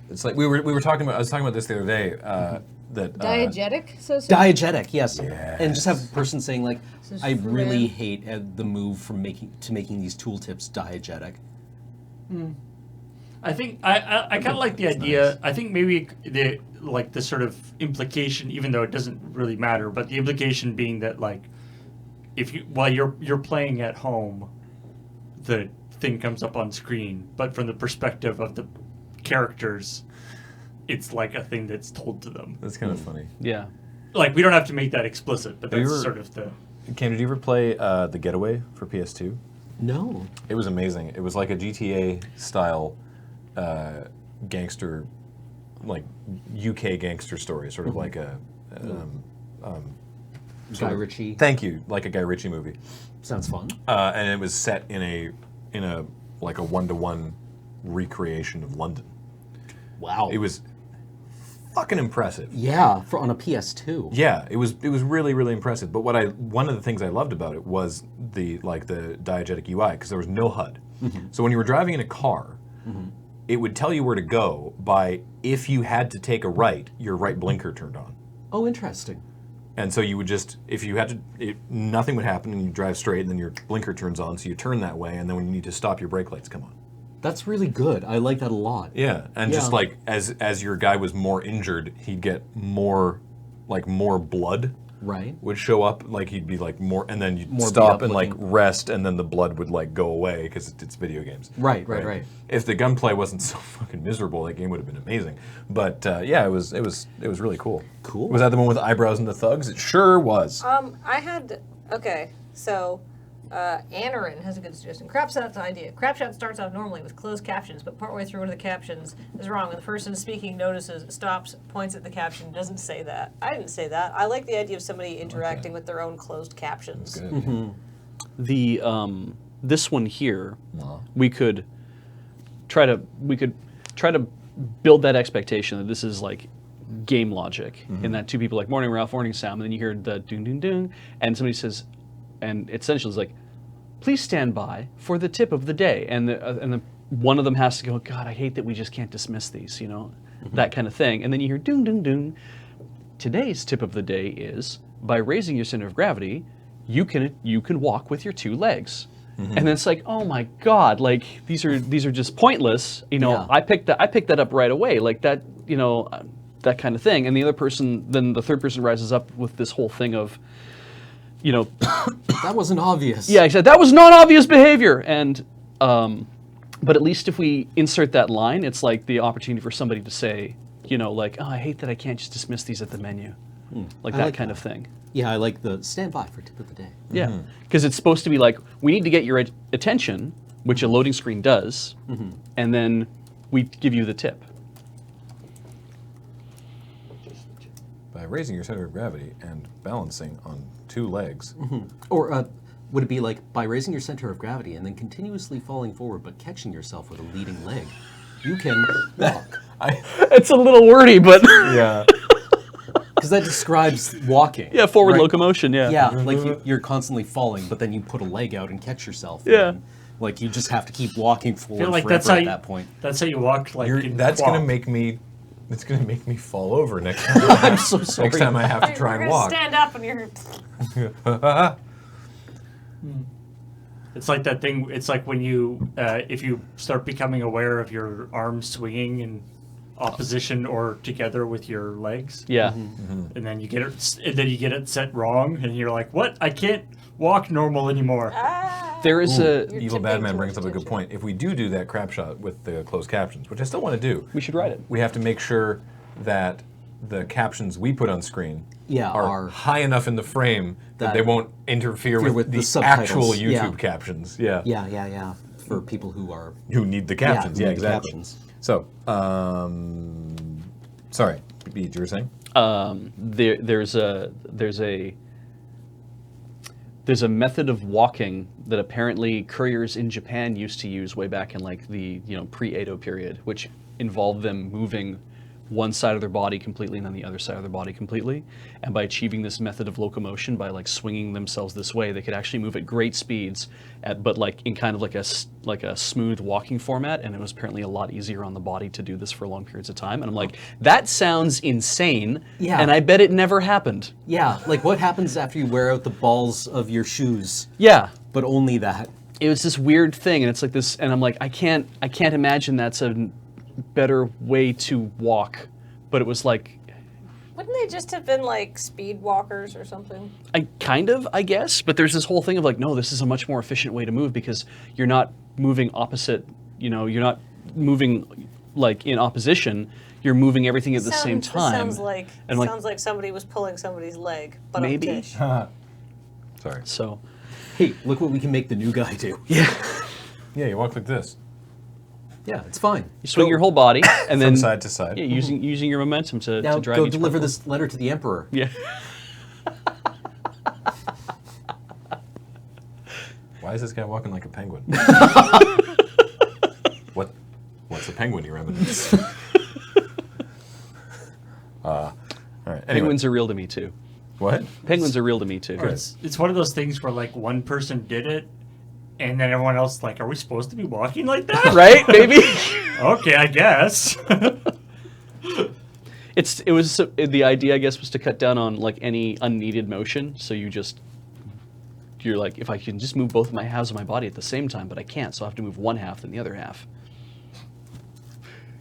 It's like we were talking about. I was talking about this the other day. That Diegetic, so diegetic, yes. Yes. And just have a person saying like, This is I really Fran. hate the move from making these tooltips diegetic. I think I kind of like the idea. I think maybe the sort of implication, even though it doesn't really matter, but the implication being that like if you while you're playing at home, the thing comes up on screen, but from the perspective of the characters, it's like a thing that's told to them. That's kind of funny. Yeah. Like we don't have to make that explicit, but Have you that's ever- sort of the. Cam, did you ever play The Getaway for PS2? No. It was amazing. It was like a GTA style gangster, like UK gangster story, sort of like a. Guy Ritchie. Thank you, like a Guy Ritchie movie, Sounds fun. and it was set in a like a 1-to-1 recreation of London. Wow. It was fucking impressive. Yeah, on a PS2. Yeah, it was really really impressive. But one of the things I loved about it was the diegetic UI, because there was no HUD. So when you were driving in a car, it would tell you where to go by if you had to take a right, your right blinker turned on. Oh, interesting. And so you would just, if you had to, nothing would happen, and you drive straight, and then your blinker turns on, so you turn that way, and then when you need to stop, your brake lights come on. That's really good. I like that a lot. Yeah, and just Yeah. like as your guy was more injured, he'd get more blood Right. would show up, like he'd be like more, and then you'd More beat stop up and like looking. rest, and then the blood would like go away because it's video games. Right. If the gunplay wasn't so fucking miserable, that game would have been amazing. But yeah, it was really cool. Cool. Was that the one with eyebrows and the thugs? It sure was. I had so Anarin has a good suggestion. Crapshot's idea. Crapshot starts off normally with closed captions, but partway through one of the captions is wrong. When the person speaking notices, stops, points at the caption, doesn't say that. I didn't say that. I like the idea of somebody interacting with their own closed captions. Good. The this one here, we could try to build that expectation that this is like game logic in that two people like morning Ralph, morning Sam, and then you hear the ding ding ding, and somebody says, and essentially it's like, please stand by for the tip of the day, and the one of them has to go, God, I hate that we just can't dismiss these, that kind of thing, and then you hear ding ding ding. Today's tip of the day is, by raising your center of gravity, you can walk with your two legs. And then it's like, oh my God, like these are just pointless. I picked that up right away, like that, that kind of thing. And the third person rises up with this whole thing of, That wasn't obvious. yeah, exactly. That was non-obvious behavior. And but at least if we insert that line, it's like the opportunity for somebody to say, like, oh, I hate that I can't just dismiss these at the menu, like I that like kind that. of thing. Yeah, I like the stand by for tip of the day. Yeah, because it's supposed to be like, we need to get your attention, which a loading screen does, and then we give you the tip. By raising your center of gravity and balancing on two legs. Or would it be like, by raising your center of gravity and then continuously falling forward but catching yourself with a leading leg, you can walk. It's a little wordy, but Yeah. Because that describes walking. yeah, forward right? locomotion. Yeah. Yeah, like you're constantly falling, but then you put a leg out and catch yourself. Yeah. And, like you just have to keep walking I forward feel like forever that's how at you, that point. That's how you walk. Like in That's quad. gonna make me. It's gonna make me fall over next time. I'm so sorry. Next time I have to You're try and gonna walk. stand up and you're. It's like that thing. It's like when you, if you start becoming aware of your arms swinging in opposition or together with your legs, Yeah. and then you get it set wrong, and you're like, "What? I can't walk normal anymore." There is You're Evil tipping Bad Man too brings much up a good attention. point. If we do that crap shot with the closed captions, which I still want to do, we should write it. we have to make sure that the captions we put on screen are are high enough in the frame that that they won't interfere with the the actual subtitles. YouTube Yeah. captions. Yeah. Yeah. For people who are Who need the captions. who Yeah, need the exactly. captions. So, sorry, Beat, you were saying? There's a method of walking that apparently couriers in Japan used to use way back in like the pre-Edo period, which involved them moving one side of their body completely and then the other side of their body completely. And by achieving this method of locomotion, by like swinging themselves this way, they could actually move at great speeds, but like in kind of like a smooth walking format. And it was apparently a lot easier on the body to do this for long periods of time. And I'm like, that sounds insane. Yeah. And I bet it never happened. Yeah, like what happens after you wear out the balls of your shoes? Yeah. But only that. It was this weird thing, and it's like this, and I'm like, I can't imagine that's a better way to walk, but it was like, Wouldn't they just have been like speed walkers or something? I guess, but there's this whole thing of like, no, this is a much more efficient way to move because you're not moving opposite, you're not moving like in opposition, you're moving everything at the same This time. sounds like And like, sounds like somebody was pulling somebody's leg, but Maybe. on Tish. Sorry. so, Hey, look what we can make the new guy do. Yeah, you walk like this. Yeah, it's fine. you swing your whole body, and then From side to side. yeah, using your momentum to Now drive go each deliver part. this letter to the emperor. Yeah. Why is this guy walking like a penguin? What's a penguin, you remnants? All right. Anyway, Penguins are real to me too. what? Penguins are real to me too. Or it's one of those things where like one person did it, and then everyone else like, are we supposed to be walking like that? Right, baby? Okay, I guess. The idea, I guess, was to cut down on like any unneeded motion. So you're like, if I can just move both of my halves of my body at the same time, but I can't, so I have to move one half then the other half.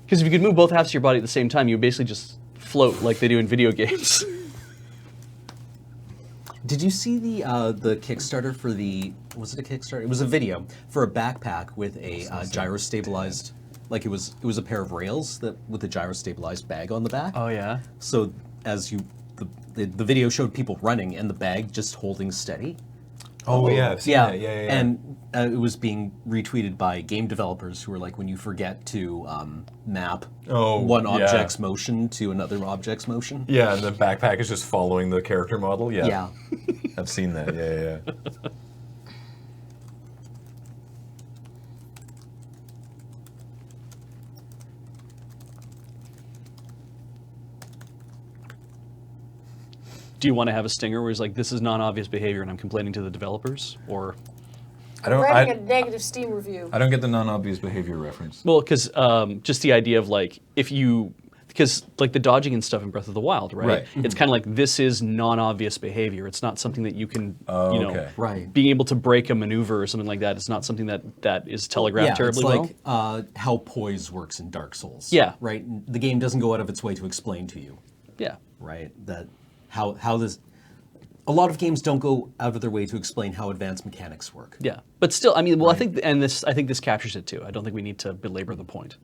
Because if you could move both halves of your body at the same time, you would basically just float like they do in video games. Did you see the Kickstarter for was it a Kickstarter? It was a video for a backpack with a gyro-stabilized, like it was a pair of rails with a gyro-stabilized bag on the back. Oh yeah. So as the video showed people running and the bag just holding steady. Oh, yeah. I've seen that. Yeah. And it was being retweeted by game developers who were like, when you forget to map one yeah. object's motion to another object's motion. Yeah, and the backpack is just following the character model. Yeah. Yeah. I've seen that. Yeah. do you want to have a stinger where he's like, this is non-obvious behavior and I'm complaining to the developers? Or I don't. Writing a negative Steam review. I don't get the non-obvious behavior reference. well, because just the idea of like because like the dodging and stuff in Breath of the Wild, right? Right. It's kind of like this is non-obvious behavior. It's not something that you can, Oh, you know, okay. Right. being able to break a maneuver or something like that. It's not something that is telegraphed Yeah, terribly it's well. like how poise works in Dark Souls. Yeah. Right? The game doesn't go out of its way to explain to you, Yeah. right? That how this... A lot of games don't go out of their way to explain how advanced mechanics work. Yeah, but still, I mean, well, I think, and I think this captures it too. I don't think we need to belabor the point.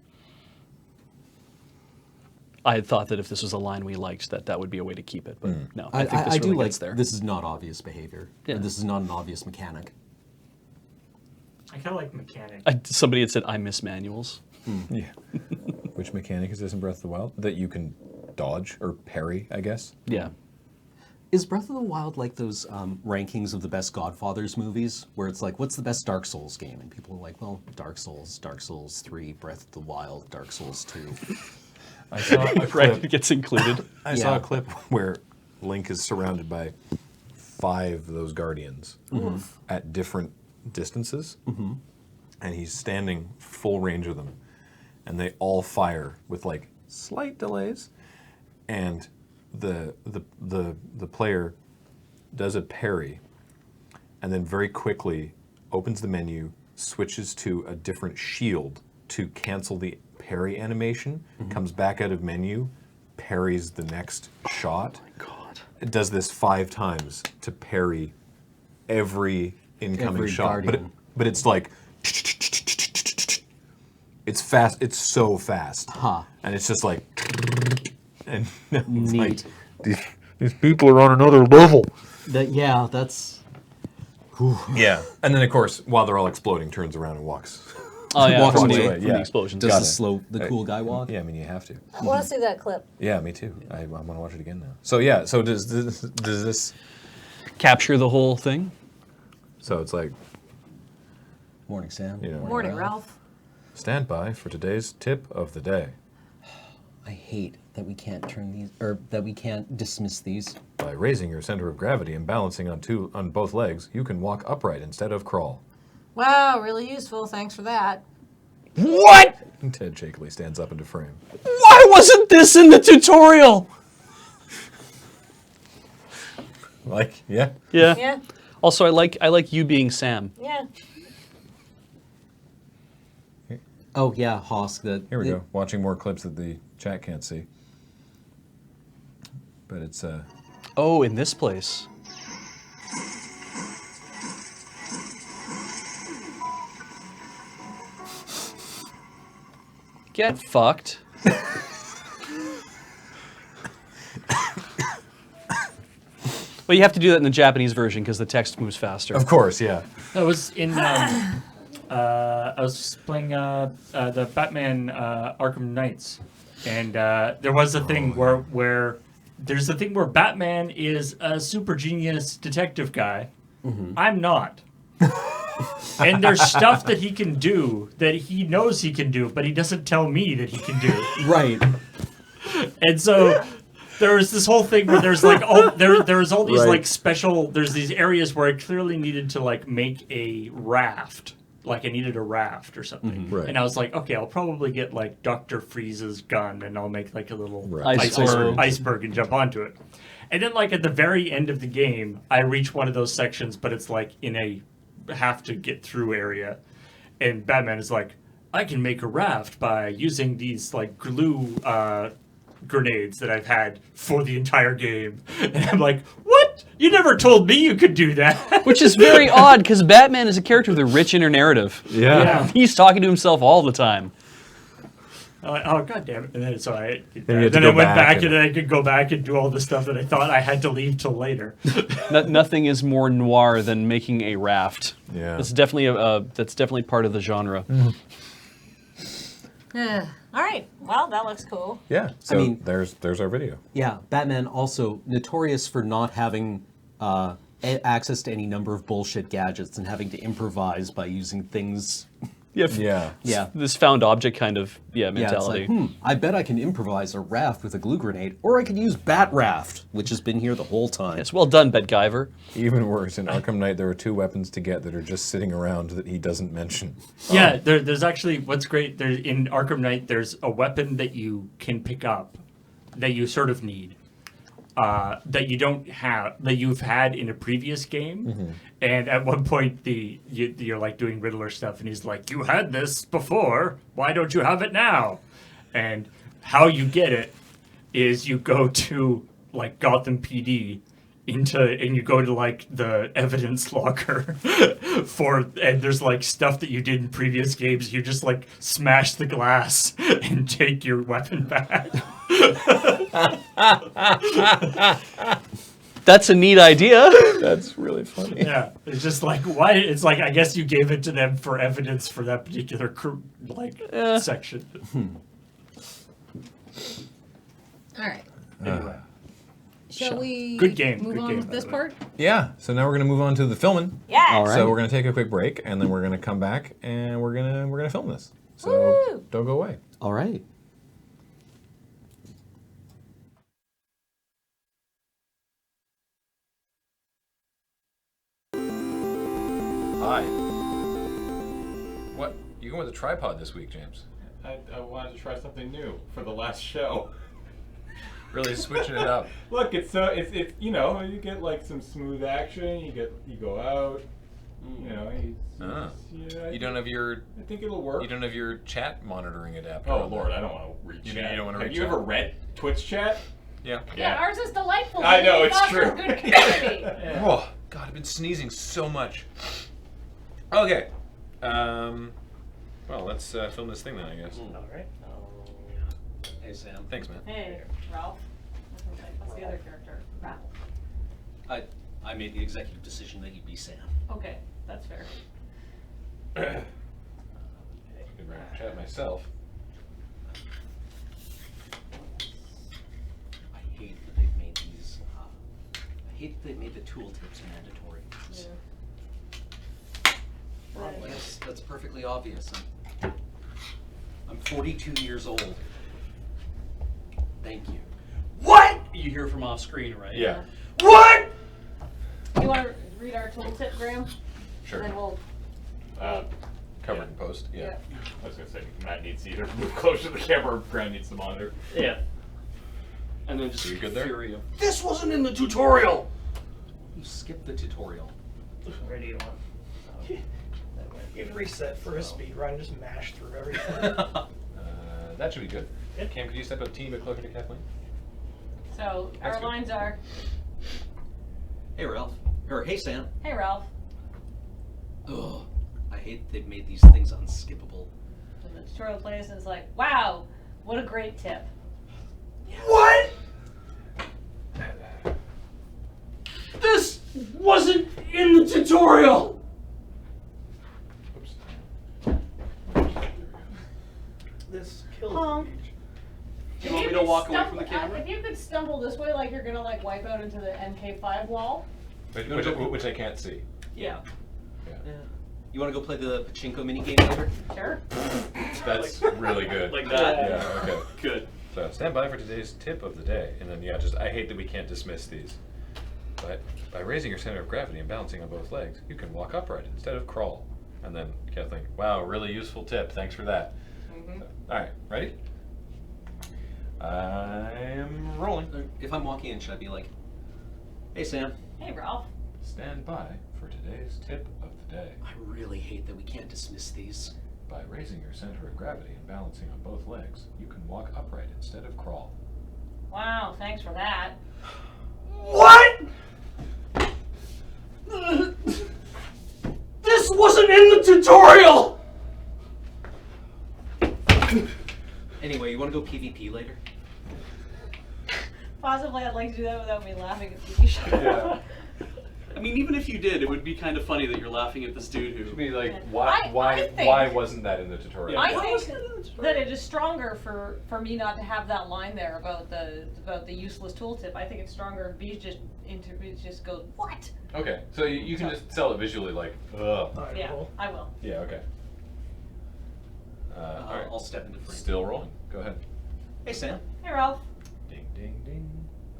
I had thought that if this was a line we liked, that would be a way to keep it, but no, I think this I really do like gets there. this is not obvious behavior. Yeah. Or this is not an obvious mechanic. I kind of like mechanic. Somebody had said, "I miss manuals." Yeah. Which mechanic is this in Breath of the Wild? That you can dodge or parry, I guess. Yeah, Is Breath of the Wild like those rankings of the best Godfathers movies, where it's like, what's the best Dark Souls game? And people are like, well, Dark Souls 3, Breath of the Wild, Dark Souls 2. I saw a right. clip. It gets included. I saw Yeah. a clip where Link is surrounded by 5 of those guardians at different distances, and he's standing full range of them, and they all fire with like slight delays, and the player does a parry, and then very quickly opens the menu, switches to a different shield to cancel the parry animation, comes back out of menu, parries the next shot. God. It does this 5 times to parry every incoming Every shot. guardian. But it's like it's fast. It's so fast, Huh. and it's just like and it's Neat. like these people are on another level. That's... Yeah, and then of course while they're all exploding, turns around and walks. Oh yeah, Walks from, away. the, from Yeah. the explosions. Does Got the it. slow, the cool guy walk? Yeah, I mean you have to. I want to see that clip. Yeah, me too. I want to watch it again now. So yeah, so does this? Capture the whole thing. So it's like, Morning, Sam. you know, Morning, Ralph. stand by for today's tip of the day. I hate that we can't turn these, or that we can't dismiss these. By raising your center of gravity and balancing on both legs, you can walk upright instead of crawl. Wow, really useful. Thanks for that. What? Ted shakily stands up into frame. Why wasn't this in the tutorial? Like, yeah. Yeah. Yeah, Also, I like you being Sam. yeah. Oh yeah, Hosk. Here we go. Watching more clips that the chat can't see. But it's Oh, in this place. Get fucked. Well, you have to do that in the Japanese version because the text moves faster. of course, yeah. I was in. I was playing the Batman Arkham Knights, and there was a thing where there's a thing where Batman is a super genius detective guy. I'm not. And there's stuff that he can do that he knows he can do, but he doesn't tell me that he can do. Right. And so there was this whole thing where there's like there's all these Right. like special there's these areas where I clearly needed to like make a raft. Like I needed a raft or something. Right. And I was like, okay, I'll probably get like Dr. Freeze's gun and I'll make like a little Right. iceberg and jump onto it. And then like at the very end of the game, I reach one of those sections, but it's like in a have to get through area. And Batman is like, I can make a raft by using these like glue grenades that I've had for the entire game. And I'm like, what? You never told me you could do that. Which is very odd because Batman is a character with a rich inner narrative. Yeah. He's talking to himself all the time. I'm like, oh god damn it! And then so I Then you had to then go I went back back and- and then I could go back and do all the stuff that I thought I had to leave till later. Nothing is more noir than making a raft. Yeah. That's definitely part of the genre. All right. Well, that looks cool. Yeah. So mean- there's our video. Yeah, Batman also notorious for not having access to any number of bullshit gadgets and having to improvise by using things Yeah. Yeah. This found object kind of Yeah, it's mentality. like, I bet I can improvise a raft with a glue grenade, or I could use Bat Raft, which has been here the whole time. Yes, well done, Bedgiver. Even worse, in Arkham Knight, there are 2 weapons to get that are just sitting around that he doesn't mention. Yeah, there's actually what's great. There in Arkham Knight, there's a weapon that you can pick up that you sort of need. That you don't have, that you've had in a previous game, and at one point you're like doing Riddler stuff, and he's like, "You had this before. Why don't you have it now?" And how you get it is you go to like Gotham PD and you go to like the evidence locker and there's like stuff that you did in previous games. You just like smash the glass and take your weapon back. That's a neat idea. That's really funny. Yeah, it's just like why? It's like I guess you gave it to them for evidence for that particular section. All right. Anyway, Shall we Good game, move good on game, with by this the way. part? Yeah, so now we're going to move on to the filming. Yeah. All right. So we're going to take a quick break, and then we're going to come back, and we're gonna film this. So Woo! don't go away. All right. Hi. What? You going with a tripod this week, James? I wanted to try something new for the last show. Really switching it up. Look, it's you know, you get like some smooth action. You go out. You know, yeah, You don't have your I think it'll work. you don't have your chat monitoring adapter. Oh on Lord, there. I don't want to read You chat. don't wanna Have read you chat? ever read Twitch chat? Yeah. Yeah, ours is delightful. I know, We it's foster true. Good community. Oh God, I've been sneezing so much. Okay. Well, let's film this thing then, I guess. all right. Hey, Sam. Thanks, man. Hey, Ralph. What's the other character? Ralph. I made the executive decision that you'd be Sam. Okay, that's fair. I could write a chat myself. I hate that they've made these. I hate that they made the tooltips mandatory. Yes, that's perfectly obvious. I'm 42 years old. Thank you. What? You hear from off screen, right? Yeah. What? You want to read our tooltip, Graham? Sure. And then we'll. Covered in post. Yeah. I was gonna say Matt needs to either move closer to the camera or Graham needs the monitor. Yeah. And then just You good there? fury of, this wasn't in the tutorial. You skipped the tutorial. Radio on. You can reset for a speed run, just mash through everything. That should be good. Cam, could you step a teeny bit closer to Kathleen? So That's our good. lines are, Hey, Ralph. Or hey, Sam. hey, Ralph. Ugh. I hate they've made these things unskippable. And the tutorial plays and it's like, wow, what a great tip. What? This wasn't in the tutorial. Oops. This killed Honk. Do you want me to walk away from the camera? If you could stumble this way like you're gonna like wipe out into the MK5 wall. Which I can't see. Yeah. Yeah. You want to go play the pachinko minigame later? Sure. That's really good. Like that? Yeah, okay. Good. So stand by for today's tip of the day. And then, yeah, just I hate that we can't dismiss these. But by raising your center of gravity and balancing on both legs, you can walk upright instead of crawl. And then Kathleen, wow, really useful tip. Thanks for that. Mm-hmm. All right, ready? I'm rolling. If I'm walking in, should I be like, hey, Sam? Hey, Ralph. Stand by for today's tip of the day. I really hate that we can't dismiss these. By raising your center of gravity and balancing on both legs, you can walk upright instead of crawl. Wow, thanks for that. What? This wasn't in the tutorial. Anyway, you want to go PvP later? Possibly I'd like to do that without me laughing at the show. Yeah. I mean, even if you did, it would be kind of funny that you're laughing at this dude who. Should be like, I think- why wasn't that in the tutorial? I Why think wasn't it in the tutorial? that it is stronger for me not to have that line there about the useless tooltip. I think it's stronger if B just goes, what? Okay, so you can just sell it visually, like, ugh. Alright, Yeah, well, I will. Yeah, okay. I'll step into frame. Still rolling. Go ahead. Hey, Sam. Hey, Ralph. Ding, ding, ding.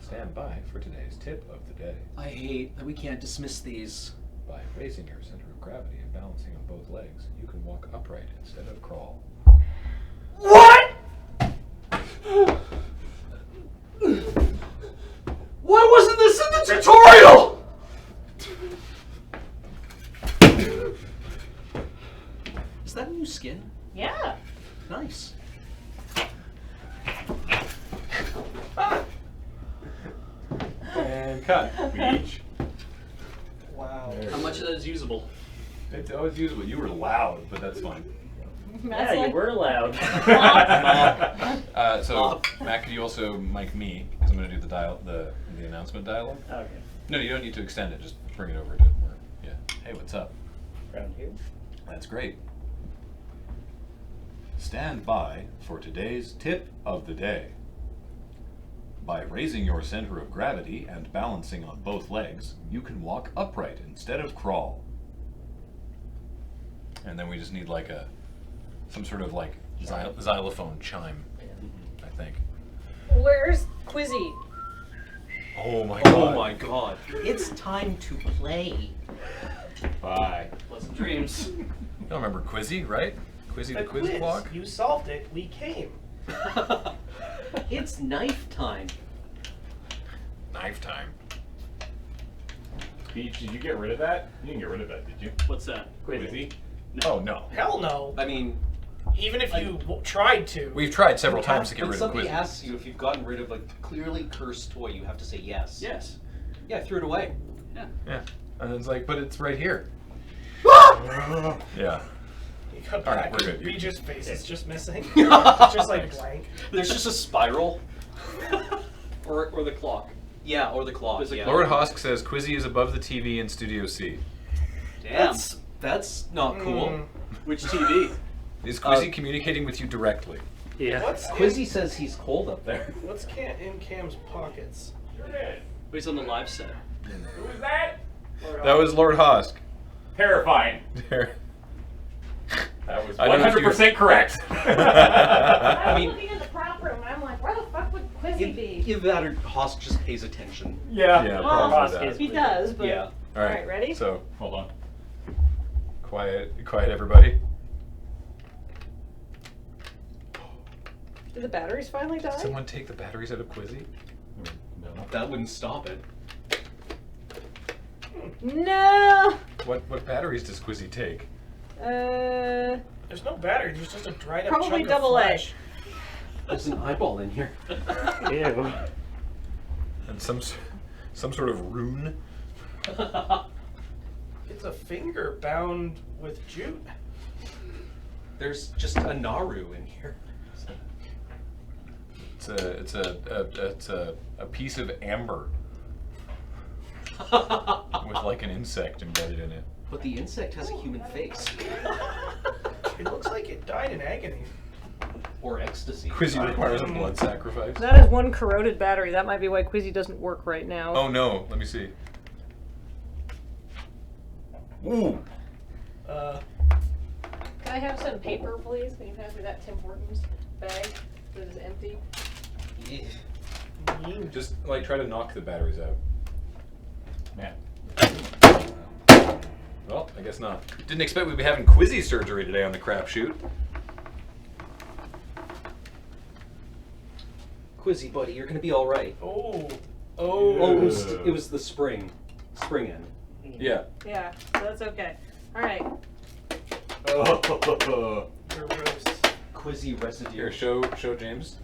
Stand by for today's tip of the day. I hate that we can't dismiss these. By raising your center of gravity and balancing on both legs, you can walk upright instead of crawl. What? Why wasn't this in the tutorial? Is that a new skin? Yeah. Nice. And cut. Beach. Wow. How much of that is usable? It's always usable. You were loud, but that's fine. Matt's Yeah, like, you were loud. So, Matt, could you also mic me? Because I'm going to do the announcement dialogue. Okay. No, you don't need to extend it. Just bring it over to where. Yeah. Hey, what's up? Around here. That's great. Stand by for today's tip of the day. By raising your center of gravity and balancing on both legs, you can walk upright instead of crawl. And then we just need like some sort of like xylophone chime, I think. where's Quizzy? Oh my god. Oh my god. It's time to play. Bye. Pleasant dreams. You don't remember Quizzy, right? Quizzy the quiz quiz. clock? You solved it. We came. It's knife time. Knife time. Beach, did you get rid of that? You didn't get rid of that, did you? What's that? Quizzy? Oh no. Hell no. I mean, Even if you tried to. We've tried several times to get when rid of somebody Quizzy. asks you if you've gotten rid of a clearly cursed toy, you have to say yes. Yes. Yeah, I threw it away. Yeah. Yeah. And it's like, but it's right here. Yeah. You got All right, back. we're good. Beach's face is just missing. It's just like blank. There's just a spiral. or the clock. Yeah, or the clock. There's a Yeah. Lord Hosk says Quizzy is above the TV in Studio C. Damn. That's not cool. Which TV? Is Quizzy communicating with you directly? Yeah. Quizzy says he's cold up there. What's in Cam's pockets? He's on the live set. Who was that? That was Lord Hosk. Terrifying. There. That was I don't know if you- 100% correct. I was mean- looking at the prop room and I'm like, where the fuck would Quizzy be? Either that or Hosk just pays attention. Yeah. Yeah, Well, probably that. he does, but Yeah. All right, ready? So, Hold on. quiet everybody. did the batteries finally die? Did someone take the batteries out of Quizzy? No. That wouldn't stop it. No. What batteries does Quizzy take? There's no battery. There's just a dried up Probably chunk of double A. flesh. There's an eyeball in here. Ew. And some sort of rune? It's a finger bound with jute. There's just a Naru in here. It's a piece of amber with like an insect embedded in it. But the insect has a human face. It looks like it died in agony. Or ecstasy. Quizzy requires a blood sacrifice. That is one corroded battery. That might be why Quizzy doesn't work right now. Oh no, let me see. Ooh. Uh, Can I have some paper, please? Can you pass me that Tim Hortons bag that is empty? Just like try to knock the batteries out. Man. Well, I guess not. Didn't expect we'd be having Quizzy surgery today on the Crapshoot. Quizzy, buddy, you're gonna be all right. oh. Oh, it was the spring end. Yeah. Yeah, so that's okay. All right. Oh. Your roast. Quizzy residue. Here, show James.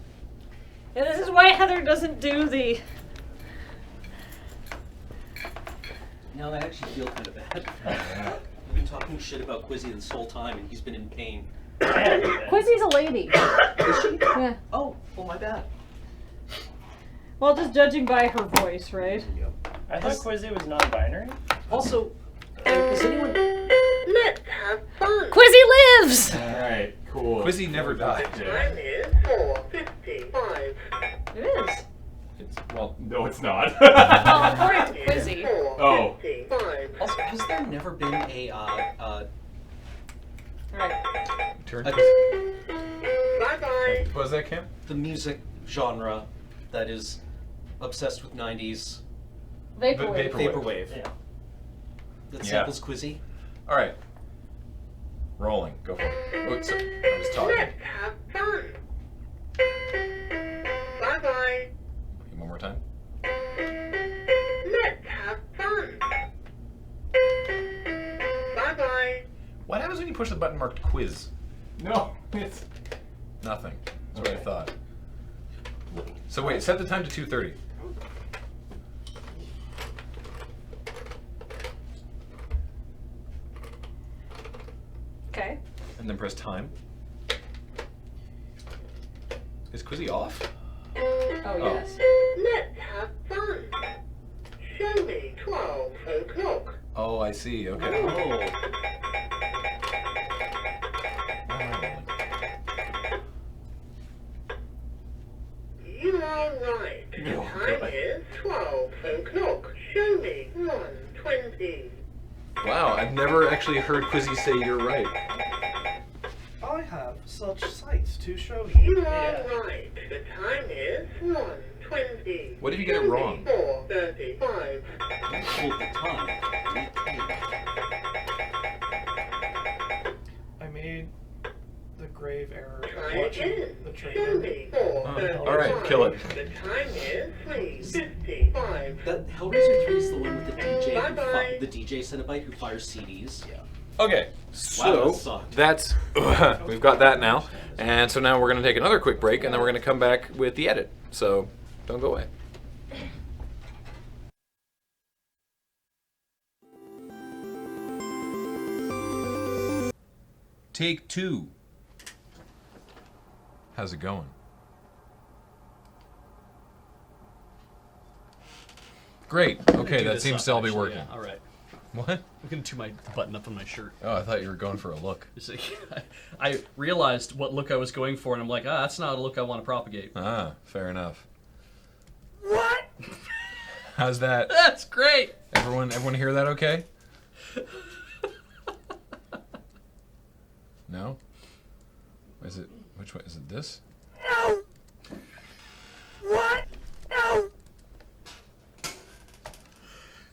And this is why Heather doesn't do the. Now I actually feel kind of bad. I've been talking shit about Quizzy this whole time, and he's been in pain. Quizzy's a lady. Is she? Yeah. Oh, my bad. Well, just judging by her voice, right? I thought Quizzy was non-binary. Also, does anyone? Quizzy lives! Alright, cool. Quizzy never died. Yeah. It is. It's, well, No, it's not. Well, according to Quizzy. Oh. Also, has there never been a All right. turn. a What was that, Cam? The music genre that is obsessed with 90s. Vaporwave. Vaporwave. Yeah. That Yeah. samples Quizzy. All right. Rolling. Go for it. Oops, I was talking. Have fun. Bye-bye. One more time. Let's have fun. Bye-bye. What happens when you push the button marked quiz? No, it's Nothing. That's what I thought. So wait, set the time to 2:30. Okay. And then press time. Is Quizzy off? Oh, yes. Let's have fun. Show me 12 o'clock. Oh, I see. Okay. Oh. You are right. The time is 12 o'clock. Show me 1:20. Wow, I've never actually heard Quizzy say you're right. I have such sights to show You you. are right. The time is 1:20. What if you get it wrong? 4:35. Hold the time. I made the grave error of Try watching again. the Show trailer. me 4:35. All right, kill it. The time is 3:55. That Hellraiser 3 is the one with the DJ Bye-bye. the DJ Cenobite who fires CDs. Yeah. Okay, Wow, so that sucked. that's we've got that now, and so now we're going to take another quick break, and then we're going to come back with the edit. So don't go away. Take 2. How's it going? Great. Okay, that seems to all be working. All right. What? I'm gonna do my button up on my shirt. Oh, I thought you were going for a look. It's like, I realized what look I was going for, and I'm like, that's not a look I want to propagate. Ah, fair enough. What? How's that? That's great. Everyone hear that okay? No? Is it, which way, is it this? No. What? No.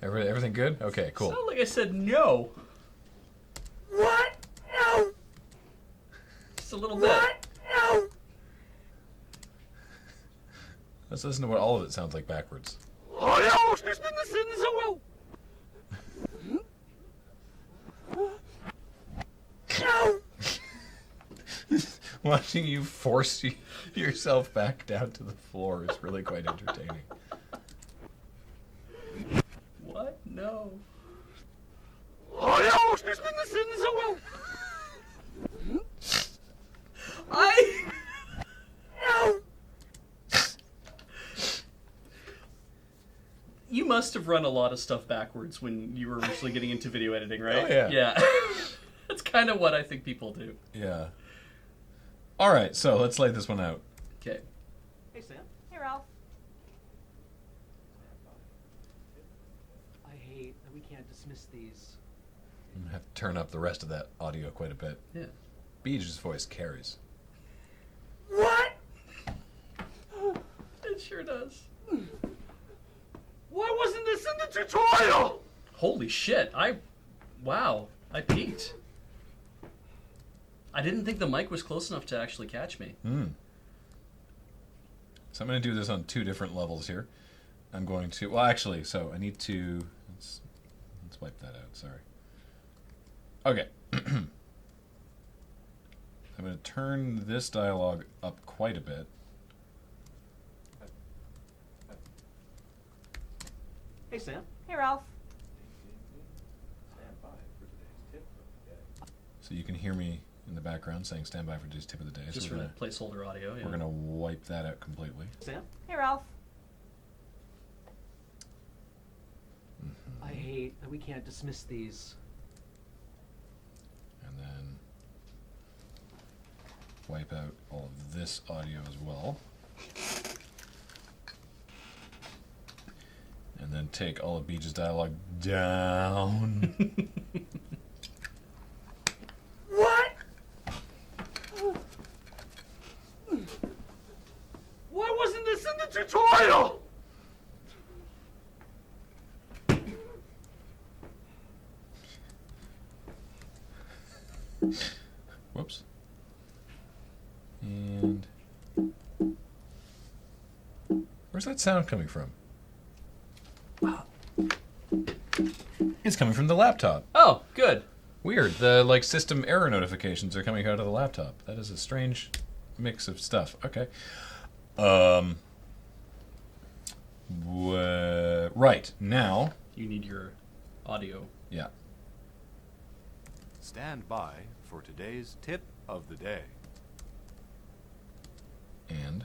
Everything good? Okay, cool. Sounded like I said no. What? No. Just a little bit. What? No. Let's listen to what all of it sounds like backwards. No. Watching you force yourself back down to the floor is really quite entertaining. What? No. I. No. You must have run a lot of stuff backwards when you were originally getting into video editing, right? Oh, yeah. Yeah. That's kind of what I think people do. Yeah. All right, so let's lay this one out. Okay. Hey, Sam. Hey, Ralph. I hate that we can't dismiss these. I'm gonna have to turn up the rest of that audio quite a bit. Yeah. Beej's voice carries. What? It sure does. Why wasn't this in the tutorial? Holy shit. Wow. I peaked. I didn't think the mic was close enough to actually catch me. So I'm going to do this on 2 different levels here. I'm going to, well, actually, so I need to, let's wipe that out, sorry. Okay. I'm going to turn this dialogue up quite a bit. Hey, Sam. Hey, Ralph. So you can hear me in the background saying stand by for today's tip of the day. Just So for we're the placeholder audio, yeah. going to wipe that out completely. Sam. Hey, Ralph. I hate that we can't dismiss these. And then wipe out all of this audio as well. And then take all of Beej's dialogue down. What? tutorial! Whoops. And where's that sound coming from? It's coming from the laptop. Oh, good. Weird. The like system error notifications are coming out of the laptop. That is a strange mix of stuff. Okay. Right now. You need your audio. Yeah. Stand by for today's tip of the day. And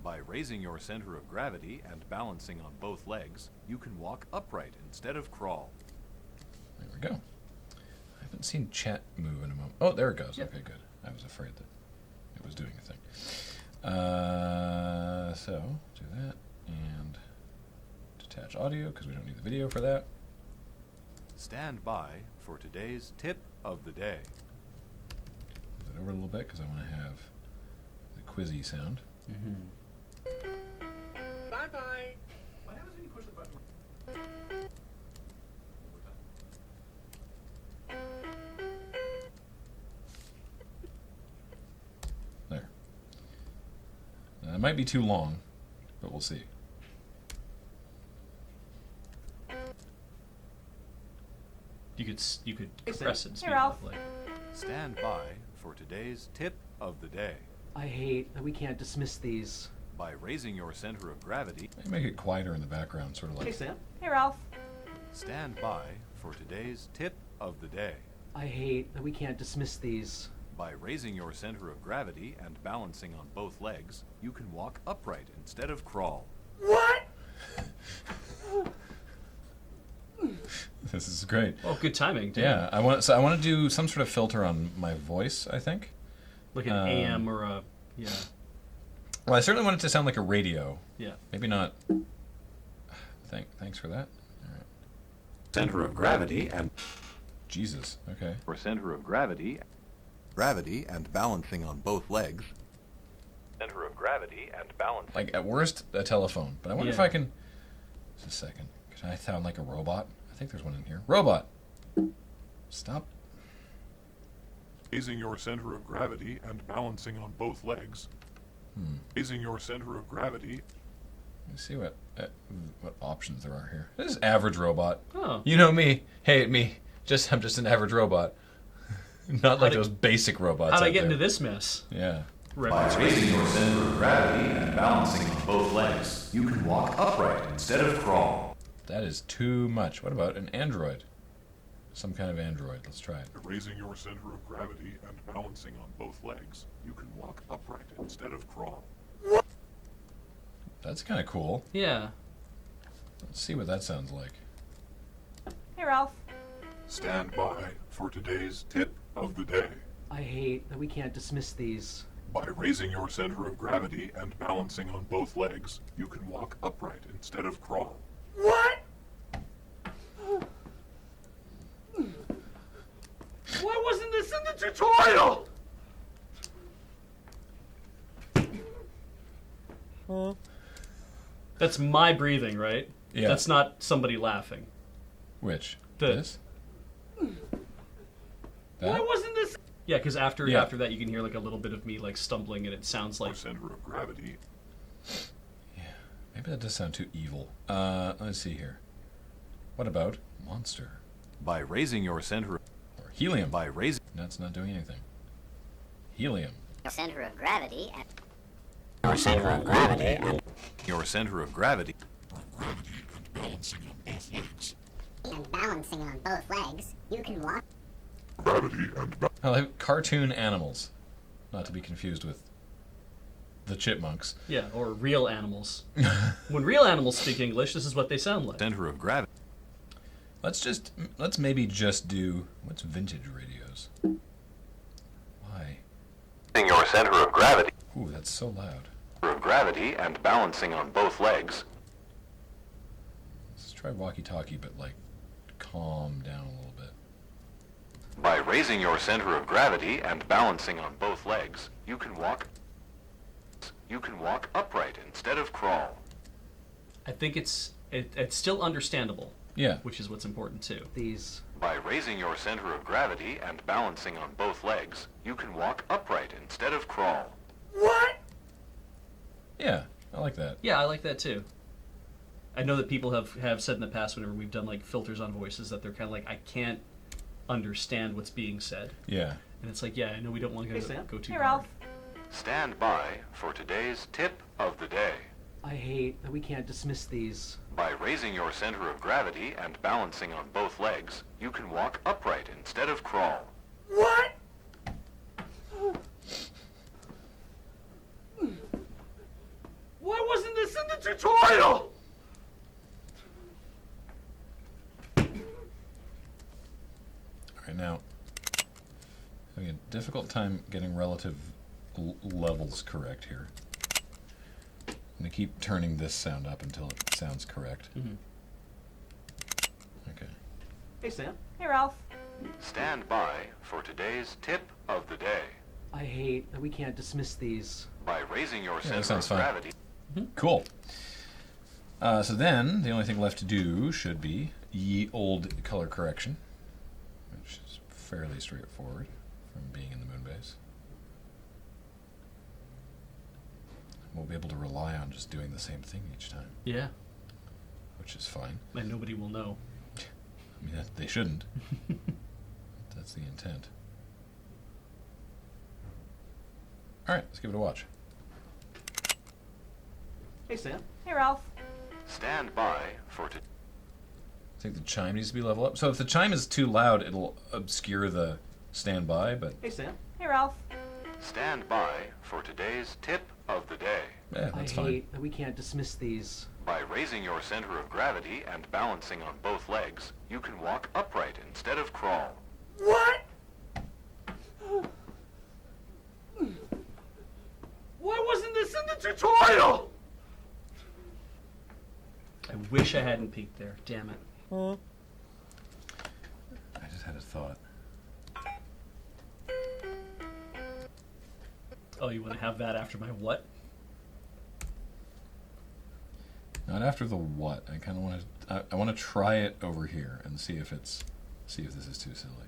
by raising your center of gravity and balancing on both legs, you can walk upright instead of crawl. There we go. I haven't seen chat move in a moment. Oh, there it goes. Yep. Okay, good. I was afraid that it was doing a thing. So, do that and detach audio because we don't need the video for that. Stand by for today's tip of the day. Move it over a little bit because I want to have the quizzy sound. Bye-bye. What happens when you push the button? There. It might be too long, but we'll see. You could compress it. and speed Hey, it Ralph. up, like- Stand by for today's tip of the day. I hate that we can't dismiss these. By raising your center of gravity, Make it quieter in the background, sort of like. Hey, Sam. Hey, Ralph. stand by for today's tip of the day. I hate that we can't dismiss these. By raising your center of gravity and balancing on both legs, you can walk upright instead of crawl. This is great. Oh, good timing. Damn. Yeah, I want to do some sort of filter on my voice. I think. Like an AM or a yeah. Well, I certainly want it to sound like a radio. Yeah. Maybe not. Thanks for that. All right. Center of gravity and Jesus. Okay. or center of gravity and balancing on both legs. Center of gravity and balance. Like at worst, a telephone. But I wonder if Yeah. I can. Just a second. Can I sound like a robot? I think there's one in here. Robot. Stop. Raising your center of gravity and balancing on both legs. Raising your center of gravity. Let me see what options there are here. This is average robot. Oh. You know me. Hey, me. I'm just an average robot. Not like those basic robots. How'd I out get there. into this mess? Yeah. By raising your center of gravity and balancing on both legs, you can walk upright instead of crawl. That is too much. What about an android? Some kind of android. Let's try it. Raising your center of gravity and balancing on both legs, you can walk upright instead of crawl. That's kind of cool. Yeah. Let's see what that sounds like. Hey, Ralph. Stand by for today's tip of the day. I hate that we can't dismiss these. By raising your center of gravity and balancing on both legs, you can walk upright instead of crawl. Why wasn't this in the tutorial? That's my breathing, right? Yeah. That's not somebody laughing. Which? The- This? That? wasn't this? Yeah, because after Yeah. that you can hear like a little bit of me like stumbling, and it sounds like Center of gravity. Maybe that does sound too evil. Let's see here. What about monster? By raising your center Or helium? by raising That's not doing anything. Helium. Center of gravity and your center of gravity and balancing on both legs, you can walk. Gravity and I like cartoon animals. Not to be confused with the chipmunks. yeah, or real animals. When real animals speak English, this is what they sound like. center of gravity. Let's maybe just do what's vintage radios. Why? Raising your center of gravity Ooh, that's so loud. and balancing on both legs. Let's try walkie-talkie, but like calm down a little bit. By raising your center of gravity and balancing on both legs, you can walk upright instead of crawl. I think it's still understandable. Yeah. Which is what's important too. These. By raising your center of gravity and balancing on both legs, you can walk upright instead of crawl. What? Yeah, I like that. Yeah, I like that too. I know that people have said in the past whenever we've done like filters on voices that they're kind of like, I can't understand what's being said. Yeah. And it's like, yeah, I know we don't want to go too Hey, hard. Ralph. Stand by for today's tip of the day. I hate that we can't dismiss these. By raising your center of gravity and balancing on both legs, you can walk upright instead of crawl. What? Why wasn't this in the tutorial? All right, now, having a difficult time getting relative levels correct here. I'm going to keep turning this sound up until it sounds correct. Mm-hmm. Okay. Hey, Sam. Hey, Ralph. Stand by for today's tip of the day. I hate that we can't dismiss these. By raising your that center sounds of fine. gravity. Cool. So then, the only thing left to do should be ye old color correction, which is fairly straightforward from being in the Moonbase. We'll be able to rely on just doing the same thing each time, Yeah. which is fine. And nobody will know. I mean, they shouldn't. That's the intent. All right, let's give it a watch. Hey, Sam. Hey, Ralph. Stand by for I think the chime needs to be level up. So if the chime is too loud, it'll obscure the standby, but Hey, Sam. Hey, Ralph. Stand by for today's tip of the day. yeah, that's I fine. hate that we can't dismiss these. By raising your center of gravity and balancing on both legs, you can walk upright instead of crawl. What? Why wasn't this in the tutorial? I wish I hadn't peeked there. Damn it. I just had a thought. Oh, you want to have that after my what? Not after the what. I kind of want to. I want to try it over here and see if this is too silly.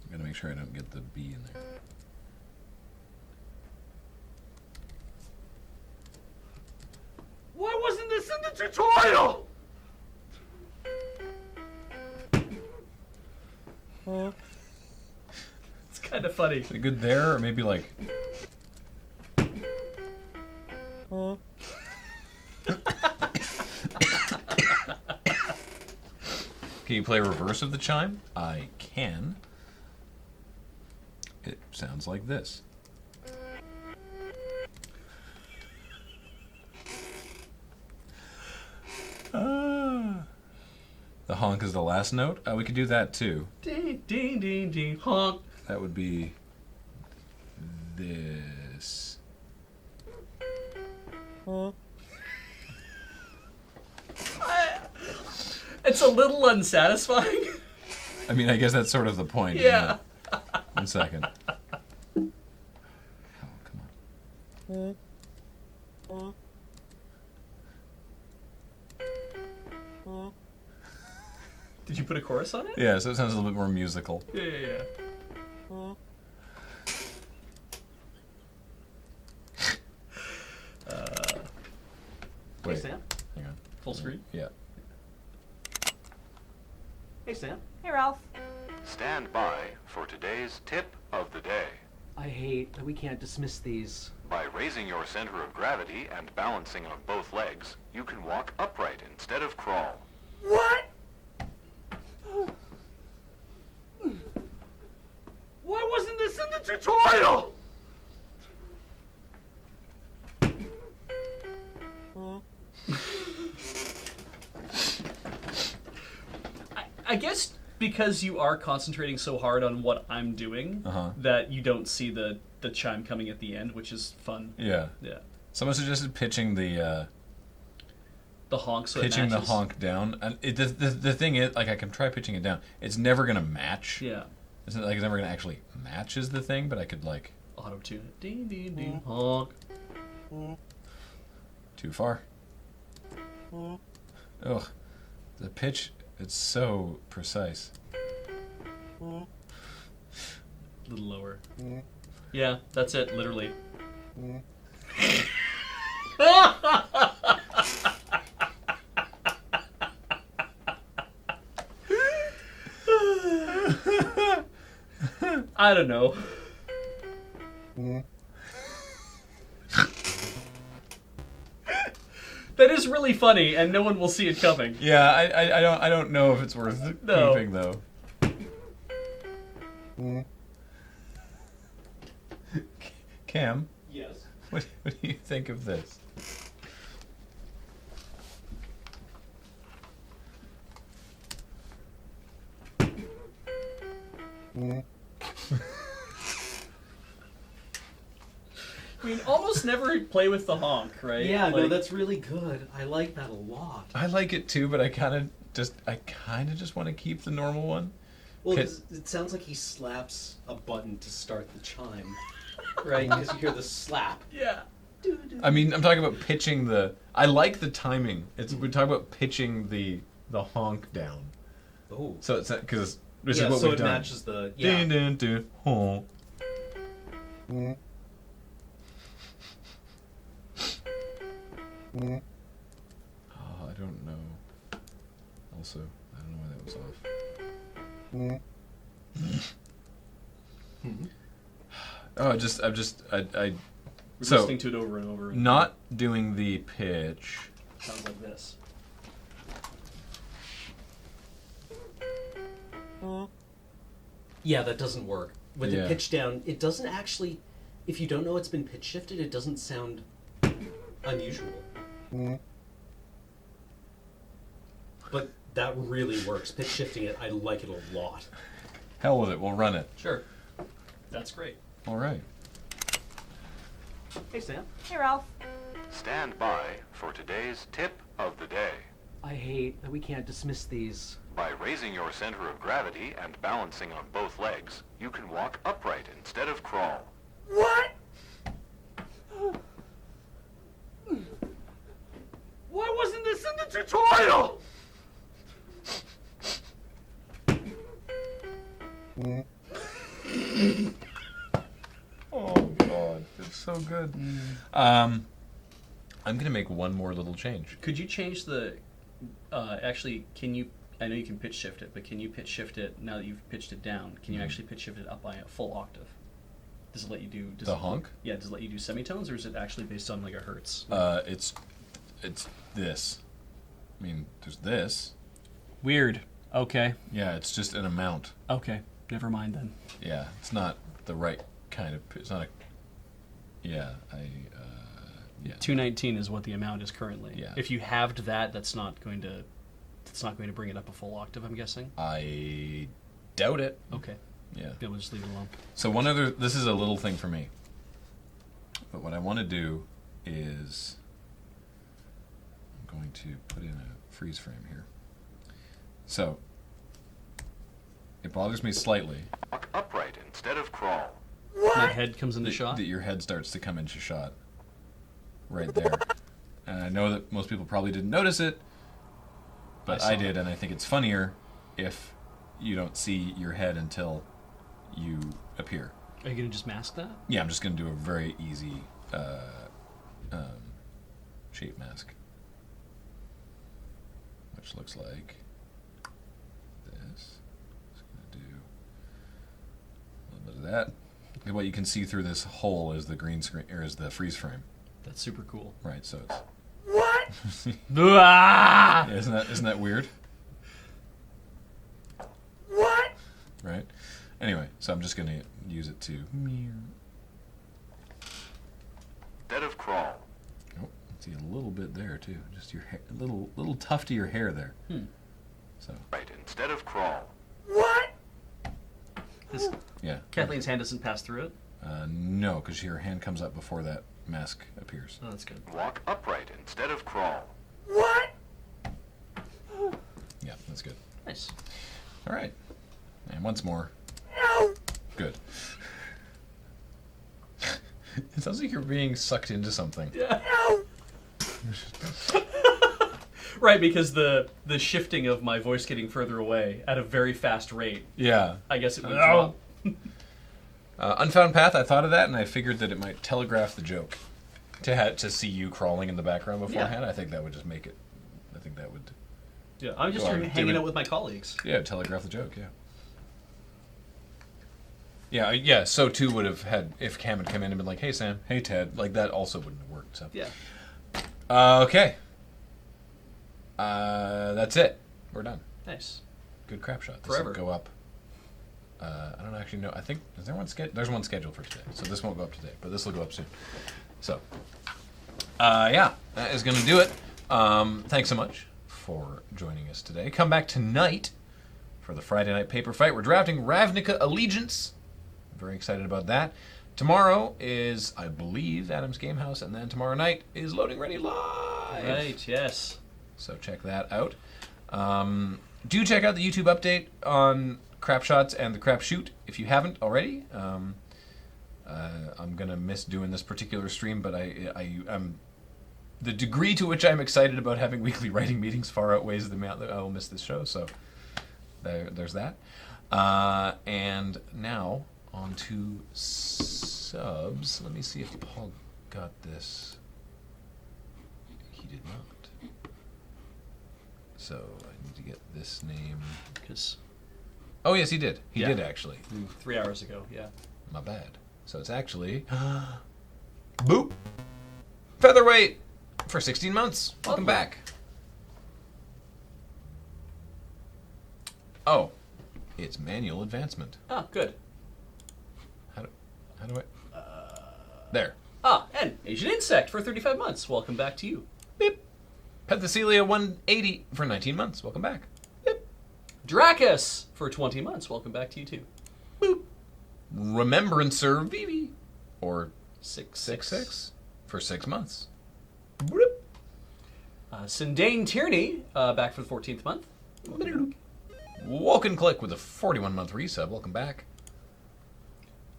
I'm gonna make sure I don't get the B in there. Why wasn't this in the tutorial? It's kind of funny. Is it good there, or maybe like? Can you play reverse of the chime? I can. It sounds like this. The honk is the last note. We could do that too. Ding, ding, ding, ding, honk. That would be this. It's a little unsatisfying. I mean, I guess that's sort of the point. Yeah. Isn't it? 1 second. Oh, come on. Did you put a chorus on it? Yeah, so it sounds a little bit more musical. Yeah. Wait, Hey, Sam. hang on. Full screen? Yeah. Hey, Sam. Hey, Ralph. Stand by for today's tip of the day. I hate that we can't dismiss these. By raising your center of gravity and balancing on both legs, you can walk upright instead of crawl. What? Why wasn't this in the tutorial? I guess because you are concentrating so hard on what I'm doing that you don't see the chime coming at the end, which is fun. Yeah. Yeah. Someone suggested pitching the honk so pitching it the matches. honk down. And the thing is, like, I can try pitching it down. It's never gonna match. Yeah. It's not like it's never gonna actually match as the thing, but I could like Auto tune it. Ding ding ding. Honk. too far. Ugh, the pitch. It's so precise. A little lower. Yeah, that's it. Literally. I don't know. That is really funny, and no one will see it coming. Yeah, I don't know if it's worth keeping though. Cam, Yes. what do you think of this? I mean, almost never play with the honk, right? Yeah, no, Like- that's really good. I like that a lot. I like it too, but I kind of just want to keep the normal one. Well, Can- 'cause it sounds like he slaps a button to start the chime, right? Because you hear the slap. Yeah. I mean, I'm talking about pitching the. I like the timing. We're talking about pitching the honk down. Oh. So it's because this Yeah, is what so we've it done. matches the- yeah. Dun, dun, dun, honk. Oh, I don't know. Also, I don't know why that was off. Oh, We're so listening to it over and over. not doing the pitch. Sounds like this. Yeah, that doesn't work. With Yeah. the pitch down, it doesn't actually. If you don't know it's been pitch shifted, it doesn't sound unusual. But that really works. Pitch shifting it, I like it a lot. Hell with it. We'll run it. Sure. That's great. All right. Hey, Sam. Hey, Ralph. Stand by for today's tip of the day. I hate that we can't dismiss these. By raising your center of gravity and balancing on both legs, you can walk upright instead of crawl. What? Why wasn't this in the tutorial? Oh God, it's so good. I'm gonna make one more little change. Could you change the? Actually, can you? I know you can pitch shift it, but can you pitch shift it now that you've pitched it down? Can you actually pitch shift it up by a full octave? Does it let you do The honk? Yeah, does it let you do semitones, or is it actually based on like a hertz? It's this. I mean, there's this. Weird. Okay. Yeah, it's just an amount. Okay. Never mind then. Yeah, it's not the right kind of. It's not a. Yeah, yeah. 219 is what the amount is currently. Yeah. If you halved that, that's not going to bring it up a full octave, I'm guessing. I doubt it. Okay. Yeah. Yeah, we'll just leave it alone. So this is a little thing for me. But what I want to do is I'm going to put in a freeze frame here. So it bothers me slightly. Walk upright instead of crawl. My head comes into shot? That your head starts to come into shot. Right there. And I know that most people probably didn't notice it, but I did, and I think it's funnier if you don't see your head until you appear. Are you going to just mask that? Yeah, I'm just going to do a very easy shape mask. Which looks like this. Just going to do a little bit of that. And what you can see through this hole is the green screen, or is the freeze frame. That's super cool. Right, so it's... What? Yeah, isn't that weird? What? Right? Anyway, so I'm just going to use it to... Instead of crawl. Oh, see a little bit there too. Just your hair, little tuft of your hair there. So Right instead of crawl. What? This, yeah. Kathleen's hand doesn't pass through it? No, because your hand comes up before that mask appears. Oh, that's good. Walk upright instead of crawl. What? Yeah, that's good. Nice. All right. And once more. No Good. It sounds like you're being sucked into something. Yeah. Right, because the shifting of my voice getting further away at a very fast rate. Yeah. I guess it would drop. Unfound Path, I thought of that, and I figured that it might telegraph the joke. To see you crawling in the background beforehand, I think that would just make it. I think that would. Yeah, I'm just hanging out with my colleagues. Yeah, telegraph the joke. Yeah. So too would have had if Cam had come in and been like, "Hey Sam, hey Ted," like that also wouldn't have worked. So yeah. Okay. That's it. We're done. Nice. Good crap shot. This Forever. will go up. I don't actually know. I think is there one there's one scheduled for today, so this won't go up today, but this will go up soon. So, yeah, that is going to do it. Thanks so much for joining us today. Come back tonight for the Friday night paper fight. We're drafting Ravnica Allegiance. I'm very excited about that. Tomorrow is, I believe, Adam's Game House, and then tomorrow night is Loading Ready Live. Right, yes. So check that out. Do check out the YouTube update on Crapshots and the Crapshoot if you haven't already. I'm gonna miss doing this particular stream, but I'm the degree to which I'm excited about having weekly writing meetings far outweighs the amount that I will miss this show. So there's that. And now on to subs. Let me see if Paul got this. He did not. So I need to get this name. Because. Oh yes, he did. He did actually. 3 hours ago. Yeah. My bad. So it's actually Boop Featherweight for 16 months. Welcome back. Oh, it's manual advancement. Ah, good. How do I? There. And Asian Insect for 35 months. Welcome back to you. Beep. Penthesilea 180 for 19 months. Welcome back. Beep. Dracus for 20 months. Welcome back to you too. Boop. Remembrancer Vivi or 666 for 6 months. Sindane Tierney back for the 14th month. Woken Click with a 41-month resub. Welcome back.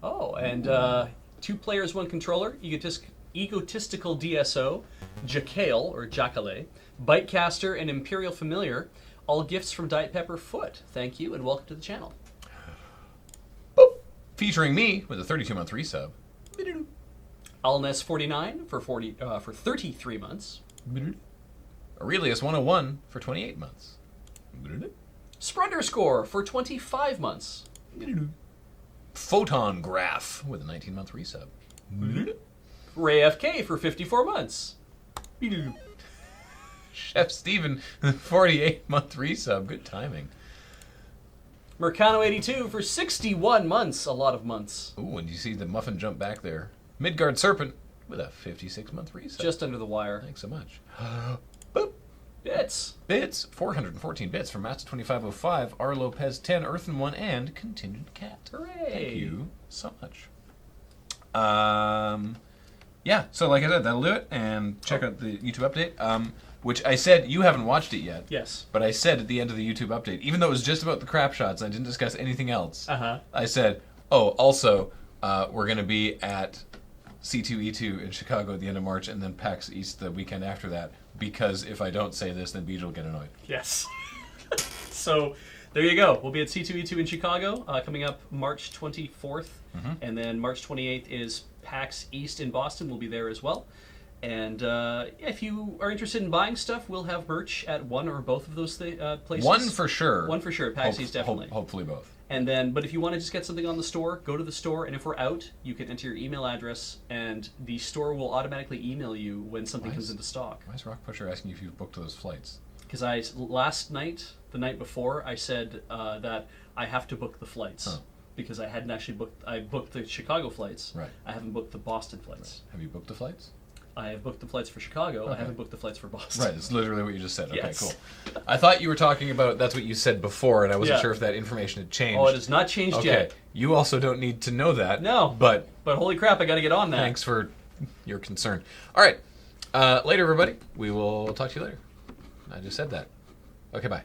Oh, and 2 players, 1 controller. Egotistical DSO, Jacale or Jacale, Bitecaster, and Imperial Familiar. All gifts from Diet Pepper Foot. Thank you and welcome to the channel. Boop. Featuring me with a 32-month resub. Alness 49 for 33 months. Aurelius 101 for 28 months. Sprender Score for 25 months. Photon Graph with a 19-month resub. Ray FK for 54 months. Chef Steven, 48-month resub. Good timing. Mercano 82 for 61 months. A lot of months. Ooh, and you see the muffin jump back there. Midgard Serpent with a 56-month resub. Just under the wire. Thanks so much. Boop. Bits. 414 bits from Master 2505, R. Lopez 10, Earthen 1, and Contingent Cat. Hooray. Thank you so much. Yeah, so like I said, that'll do it. And check out the YouTube update. Which I said, you haven't watched it yet. Yes. But I said at the end of the YouTube update, even though it was just about the crap shots, I didn't discuss anything else. I said, oh, also, we're going to be at C2E2 in Chicago at the end of March, and then PAX East the weekend after that, because if I don't say this, then Beej will get annoyed. Yes. So there you go. We'll be at C2E2 in Chicago coming up March 24th, and then March 28th is PAX East in Boston. We'll be there as well. And if you are interested in buying stuff, we'll have merch at one or both of those places. One for sure. One for sure. PAX East, definitely. Hopefully both. And then, but if you want to just get something on the store, go to the store, and if we're out, you can enter your email address, and the store will automatically email you when something comes into stock. Why is Rock Pusher asking you if you've booked those flights? Because last night, the night before, I said that I have to book the flights. Because I hadn't actually booked. I booked the Chicago flights. Right. I haven't booked the Boston flights. Right. Have you booked the flights? I have booked the flights for Chicago. Okay. I haven't booked the flights for Boston. Right, it's literally what you just said. Okay, Yes. cool. I thought you were talking about, that's what you said before, and I wasn't Yeah. sure if that information had changed. Oh, it has not changed yet. Okay, you also don't need to know that. No. But holy crap, I got to get on that. Thanks for your concern. All right, later, everybody. We will talk to you later. I just said that. Okay, bye.